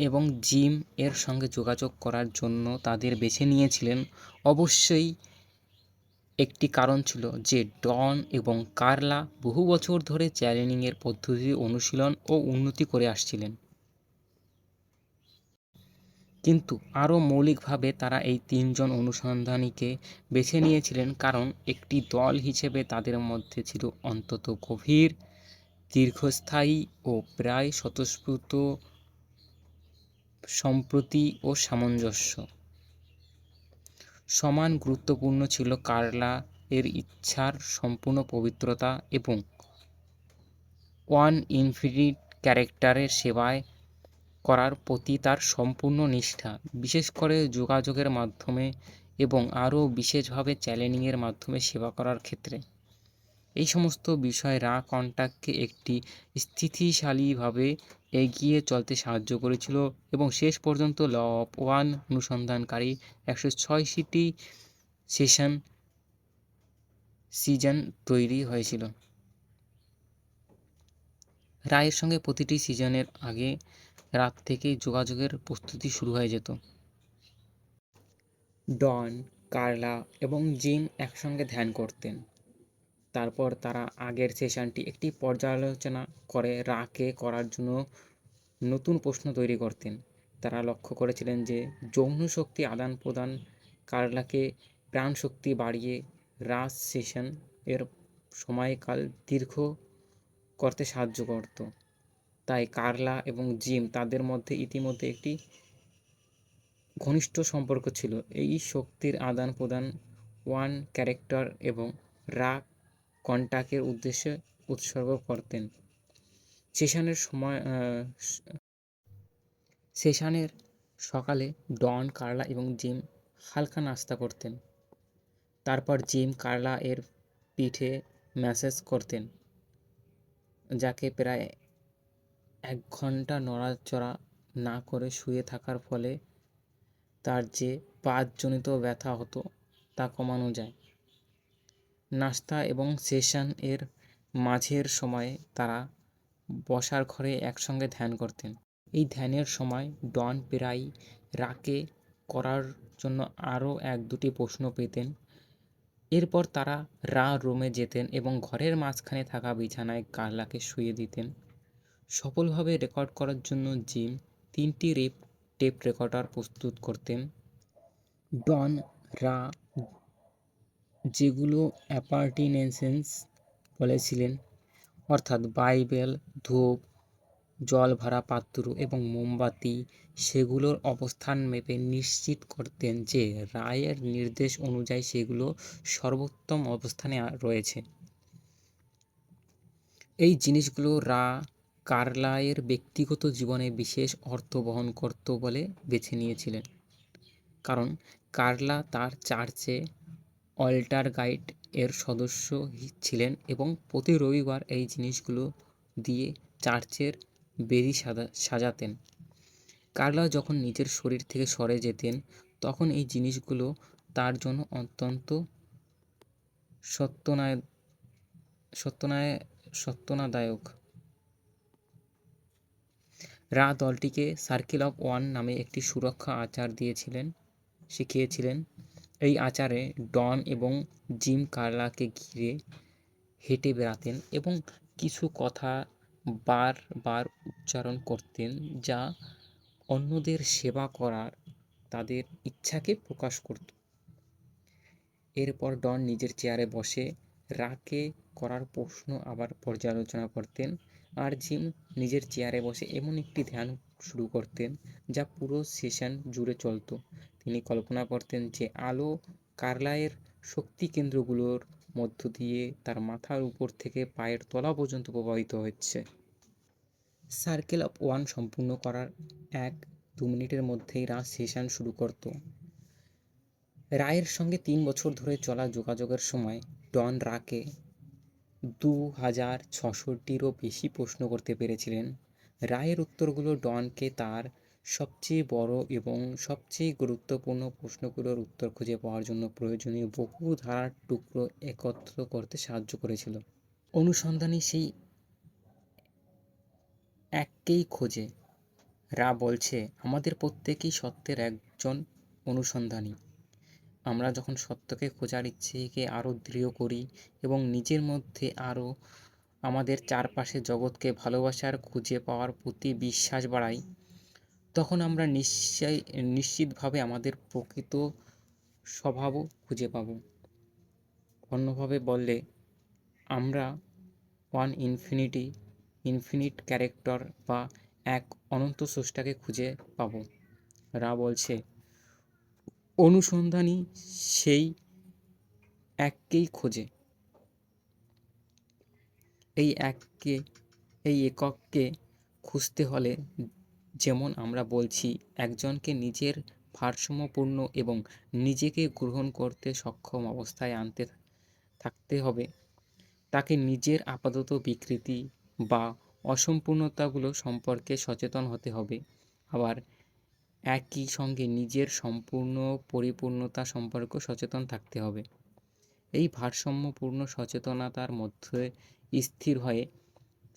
এবং জিম এর সঙ্গে যোগাযোগ করার জন্য তাদের বেছে নিয়েছিলেন। অবশ্যই একটি কারণ ছিল যে ডন এবং কার্লা বহু বছর ধরে চ্যানেলিংয়ের পদ্ধতি অনুশীলন ও উন্নতি করে আসছিলেন। কিন্তু আরও মৌলিকভাবে তারা এই 3 জন অনুসন্ধানীকে বেছে নিয়েছিলেন কারণ একটি দল হিসেবে তাদের মধ্যে ছিল অত্যন্ত গভীর, দীর্ঘস্থায়ী ও প্রায় স্বতঃস্ফূর্ত সম্প্রতি ও সামঞ্জস্য। সমান গুরুত্বপূর্ণ ছিল কার্লা এর ইচ্ছার সম্পূর্ণ পবিত্রতা এবং ওয়ান ইনফিনিট ক্যারেক্টারের সেবায় করার প্রতি তার সম্পূর্ণ নিষ্ঠা, বিশেষ করে যোগাযোগের মাধ্যমে এবং আরও বিশেষভাবে চ্যানেলিংয়ের মাধ্যমে সেবা করার ক্ষেত্রে। এই সমস্ত বিষয় রা কন্টাক্টকে একটি স্থিতিশালীভাবে এগিয়ে চলতে সাহায্য করেছিল এবং শেষ পর্যন্ত ল অফ ওয়ান অনুসন্ধানকারী 186টি সিজন তৈরি হয়েছিল। রায়ের সঙ্গে প্রতিটি সিজনের আগে রাত থেকেই যোগাযোগের প্রস্তুতি শুরু হয়ে যেত। ডন, কার্লা এবং জিম একসঙ্গে ধ্যান করতেন। তারপর তারা আগের সেশনটি একটি পর্যালোচনা করে রাকে করার জন্য নতুন প্রশ্ন তৈরি করতেন। তারা লক্ষ্য করেছিলেন যে যৌন শক্তি আদান প্রদান কার্লাকে প্রাণশক্তি বাড়িয়ে রাস সেশন এর সময়কাল দীর্ঘ করতে সাহায্য করত। তাই কার্লা এবং জিম তাদের মধ্যে ইতিমধ্যে একটি ঘনিষ্ঠ সম্পর্ক ছিল। এই শক্তির আদান প্রদান ওয়ান ক্যারেক্টার এবং রা কন্টাক্টের উদ্দেশ্যে উৎসর্গ করতেন। সেশনের সকালে ডন, কার্লা এবং জিম হালকা নাস্তা করতেন। তারপর জিম কার্লা এর পিঠে ম্যাসাজ করতেন, যাকে প্রায় 1 ঘন্টা নড়াচড়া না করে শুয়ে থাকার ফলে তার যে বাতজনিত ব্যথা হতো তা কমানো যায়। নাস্তা এবং সেশন এর মাঝের সময়ে তারা বসার ঘরে একসঙ্গে ধ্যান করতেন। এই ধ্যানের সময় ডন প্রায়ই রাকে করার জন্য আরও 1-2টি প্রশ্ন পেতেন। এরপর তারা রা রুমে যেতেন এবং ঘরের মাঝখানে থাকা বিছানায় কার্লাকে শুইয়ে দিতেন। সফলভাবে রেকর্ড করার জন্য জিম 3টি টেপ রেকর্ডার প্রস্তুত করতেন। ডন রা যেগুলো অ্যাপার্টিনেন্সেস বলেছিলেন, অর্থাৎ বাইবেল, ধূপ, জল ভরা পাত্র এবং মোমবাতি, সেগুলোর অবস্থান মেপে নিশ্চিত করতেন যে রায়ের নির্দেশ অনুযায়ী সেগুলো সর্বোত্তম অবস্থানে রয়েছে। এই জিনিসগুলো রা কার্লায়ের ব্যক্তিগত জীবনে বিশেষ অর্থ বহন করত বলে বেছে নিয়েছিলেন, কারণ কার্লা তার চার্চে অল্টার গাইড এর সদস্য ছিলেন এবং প্রতি রবিবার এই জিনিসগুলো দিয়ে চার্চের বেদি সাজাতেন। কার্লা যখন নিজের শরীর থেকে সরে যেতেন, তখন এই জিনিসগুলো তার জন্য অত্যন্ত সত্যনাদায়ক। রা দলটিকে সার্কেল অফ ওয়ান নামে একটি সুরক্ষা আচার শিখিয়েছিলেন। এই আচারে ডন এবং জিম কার্লাকে ঘিরে হেঁটে বেড়াতেন এবং কিছু কথা বারবার উচ্চারণ করতেন, যা অন্যদের সেবা করার তাদের ইচ্ছাকে প্রকাশ করত। এরপর ডন নিজের চেয়ারে বসে রাকে করার প্রশ্ন আবার পর্যালোচনা করতেন, আর জিম নিজের চেয়ারে বসে এমন একটি ধ্যান শুরু করতেন যা পুরো সেশন জুড়ে চলত। তিনি কল্পনা করতেন যে আলো কার্লায়ের শক্তি কেন্দ্রগুলোর মধ্য দিয়ে তার মাথার উপর থেকে পায়ের তলা পর্যন্ত প্রবাহিত হচ্ছে। সার্কেল অফ ওয়ান সম্পূর্ণ করার 1-2 মিনিটের মধ্যেই রা সেশন শুরু করত। রায়ের সঙ্গে 3 বছর ধরে চলা যোগাযোগের সময় ডন রাকে 2600টিরও বেশি প্রশ্ন করতে পেরেছিলেন। রায়ের উত্তরগুলো ডনকে তার সবচেয়ে বড় এবং সবচেয়ে গুরুত্বপূর্ণ প্রশ্নগুলোর উত্তর খুঁজে পাওয়ার জন্য প্রয়োজনীয় বহু ধারার টুকরো একত্র করতে সাহায্য করেছিল। অনুসন্ধানী সেই এককেই খোঁজে। রা বলছে, আমাদের প্রত্যেকেই সত্যের একজন অনুসন্ধানী। আমরা যখন সত্যকে খোঁজার ইচ্ছেকে আরও দৃঢ় করি এবং নিজের মধ্যে আরও আমাদের চারপাশের জগৎকে ভালোবাসার খুঁজে পাওয়ার প্রতি বিশ্বাস বাড়াই, তখন আমরা নিশ্চিতভাবে আমাদের প্রকৃত স্বভাবও খুঁজে পাব। অন্যভাবে বললে, আমরা ওয়ান ইনফিনিট ক্যারেক্টার বা এক অনন্ত স্রষ্টাকে খুঁজে পাব। রা বলছে, অনুসন্ধানী সেই এককেই খোঁজে। এই এককে খুঁজতে হলে, যেমন আমরা বলছি, একজনকে নিজের ভারসাম্যপূর্ণ এবং নিজেকে গ্রহণ করতে সক্ষম অবস্থায় আনতে থাকতে হবে। তাকে নিজের আপাতত বিকৃতি বা অসম্পূর্ণতাগুলো সম্পর্কে সচেতন হতে হবে। আবার একই সঙ্গে নিজের সম্পূর্ণ পরিপূর্ণতা সম্পর্কেও সচেতন থাকতে হবে। এই ভারসাম্যপূর্ণ সচেতনতার মধ্যে স্থির হয়ে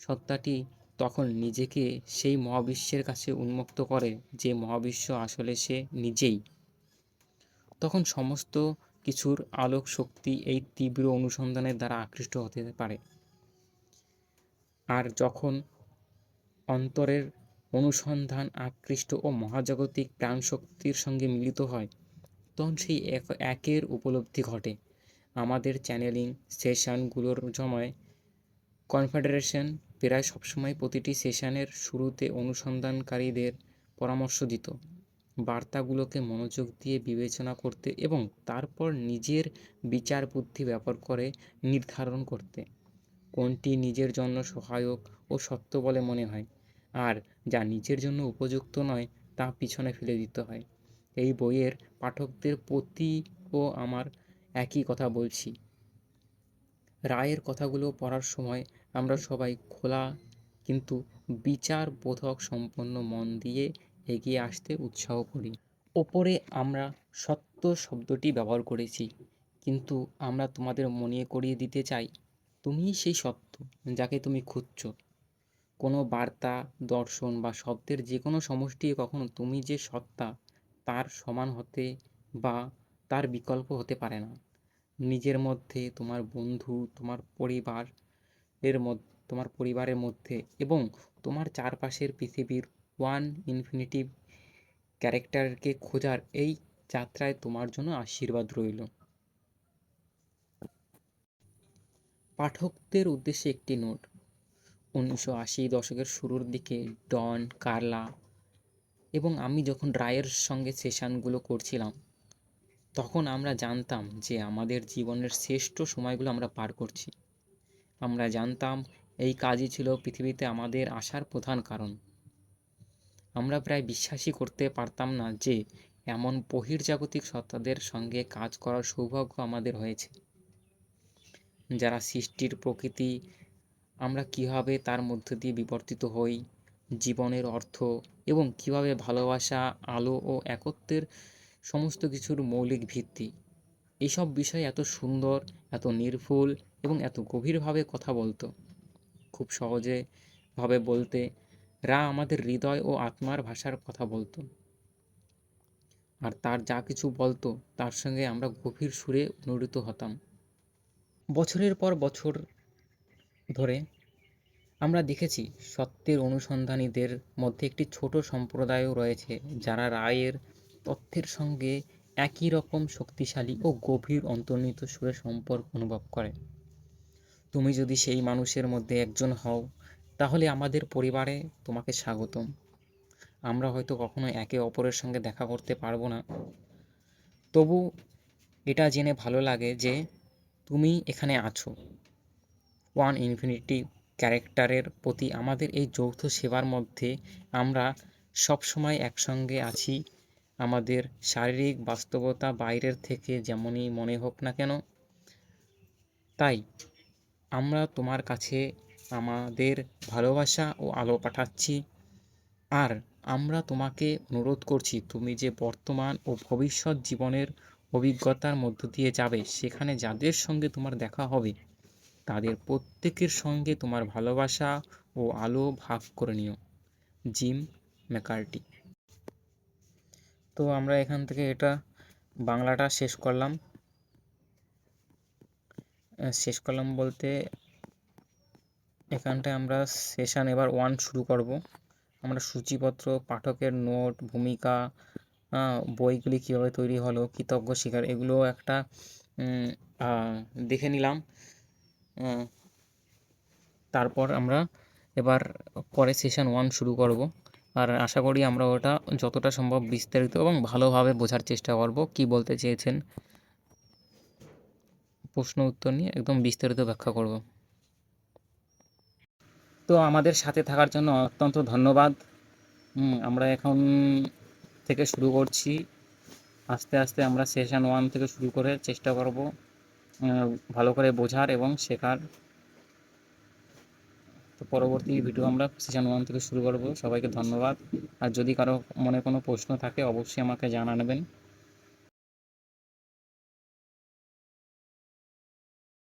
সত্তাটি তখন নিজেকে সেই মহাবিশ্বের কাছে উন্মুক্ত করে যে মহাবিশ্ব আসলে সে নিজেই। তখন সমস্ত কিছুর আলোক শক্তি এই তীব্র অনুসন্ধানের দ্বারা আকৃষ্ট হতে পারে। আর যখন অন্তরের অনুসন্ধান আকৃষ্ট ও মহাজাগতিক প্রাণশক্তির সঙ্গে মিলিত হয়, তখন সেই একের উপলব্ধি ঘটে। আমাদের চ্যানেলিং সেশনগুলোর সময় কনফেডারেশন প্রায় সবসময় প্রতিটি সেশনের শুরুতে অনুসন্ধানকারীদের পরামর্শ দিত বার্তাগুলোকে মনোযোগ দিয়ে বিবেচনা করতে এবং তারপর নিজের বিচার বুদ্ধি ব্যবহার করে নির্ধারণ করতে কোনটি নিজের জন্য সহায়ক ও সত্য বলে মনে হয়, আর যা নিজের জন্য উপযুক্ত নয় তা পিছনে ফেলে দিতে হয়। এই বইয়ের পাঠকদের প্রতিও আমার একই কথা বলছি। রায়ের কথাগুলো পড়ার সময় আমরা সবাই খোলা কিন্তু বিচারবোধক সম্পন্ন মন দিয়ে এগিয়ে আসতে উৎসাহ করি। ওপরে আমরা সত্য শব্দটি ব্যবহার করেছি, কিন্তু আমরা তোমাদের মনে করিয়ে দিতে চাই, তুমিই সেই সত্য যাকে তুমি খুঁজছ। কোনো বার্তা, দর্শন বা শব্দের যে কোনো সমষ্টি কখনো তুমি যে সত্তা তার সমান হতে বা তার বিকল্প হতে পারে না। নিজের মধ্যে, তোমার বন্ধু, তোমার পরিবারের মধ্যে এবং তোমার চারপাশের পৃথিবীর ওয়ান ইনফিনিটি ক্যারেক্টারকে খোঁজার এই যাত্রায় তোমার জন্য আশীর্বাদ রইল। পাঠকদের উদ্দেশ্যে একটি নোট। 1980 দশকের শুরুর দিকে ডন কার্লা এবং আমি যখন রায়ের সঙ্গে সেশনগুলো করছিলাম, তখন আমরা জানতাম যে আমাদের জীবনের শ্রেষ্ঠ সময়গুলো আমরা পার করছি। আমরা জানতাম এই কাজই ছিল পৃথিবীতে আমাদের আসার প্রধান কারণ। আমরা প্রায় বিশ্বাসই করতে পারতাম না যে এমন বহির্জাগতিক সত্তাদের সঙ্গে কাজ করার সৌভাগ্য আমাদের হয়েছে, যারা সৃষ্টির প্রকৃতি, আমরা কীভাবে তার মধ্য দিয়ে বিবর্তিত হই, জীবনের অর্থ এবং কীভাবে ভালোবাসা, আলো ও একত্বের সমস্ত কিছুর মৌলিক ভিত্তি, এইসব বিষয়ে এত সুন্দর, এত নির্ভুল এবং এত গভীরভাবে কথা বলতো। খুব সহজে ভাবে বলতে রা আমাদের হৃদয় ও আত্মার ভাষার কথা বলতো, আর তার যা কিছু বলতো তার সঙ্গে আমরা গভীর সুরে অনুরূত হতাম। বছরের পর বছর ধরে আমরা দেখেছি সত্যের অনুসন্ধানীদের মধ্যে একটি ছোট সম্প্রদায়ও রয়েছে যারা রায়ের তথ্যের সঙ্গে একই রকম শক্তিশালী ও গভীর অন্তর্নিহিত সুরে সম্পর্ক অনুভব করে। তুমি যদি সেই মানুষের মধ্যে একজন হও, তাহলে আমাদের পরিবারে তোমাকে স্বাগতম। আমরা হয়তো কখনো একে অপরের সঙ্গে দেখা করতে পারবো না, তবু এটা জেনে ভালো লাগে যে তুমি এখানে আছো। ওয়ান ইনফিনিটি ক্যারেক্টারের প্রতি আমাদের এই যৌথ সেবার মধ্যে আমরা সবসময় একসঙ্গে আছি, আমাদের শারীরিক বাস্তবতা বাইরের থেকে যেমনই মনে হোক না কেন। তাই আমরা তোমার কাছে আমাদের ভালোবাসা ও আলো পাঠাচ্ছি, আর আমরা তোমাকে অনুরোধ করছি তুমি যে বর্তমান ও ভবিষ্যৎ জীবনের অভিজ্ঞতার মধ্য দিয়ে যাবে, সেখানে যাদের সঙ্গে তোমার দেখা হবে তাদের প্রত্যেকের সঙ্গে তোমার ভালোবাসা ও আলো ভাগ করে নিও। জিম ম্যাকার্টি। তো আমরা এখান থেকে এটা বাংলাটা শেষ করলাম বলতে এখানটায় আমরা সেশন এবার 1 শুরু করব। আমরা সূচিপত্র, পাঠকের নোট, ভূমিকা, বইগুলি কীভাবে তৈরি হলো, কৃতজ্ঞ শিকার, এগুলো একটা দেখে নিলাম। তারপর আমরা এবার পরে সেশন 1 শুরু করব। আর আশা করি আমরা ওটা যতটা সম্ভব বিস্তারিত এবং ভালোভাবে বোঝার চেষ্টা করব কী বলতে চেয়েছেন, প্রশ্ন উত্তর নিয়ে একদম বিস্তারিত ব্যাখ্যা করব। তো আমাদের সাথে থাকার জন্য অত্যন্ত ধন্যবাদ। আমরা এখন থেকে শুরু করছি, আস্তে আস্তে আমরা সেশন 1 থেকে শুরু করে চেষ্টা করব ভালো করে বোঝার এবং শেখার। তো পরবর্তী ভিডিও আমরা সেশন 1 থেকে শুরু করব। সবাইকে ধন্যবাদ। আর যদি কারো মনে কোনো প্রশ্ন থাকে অবশ্যই আমাকে জানাবেন।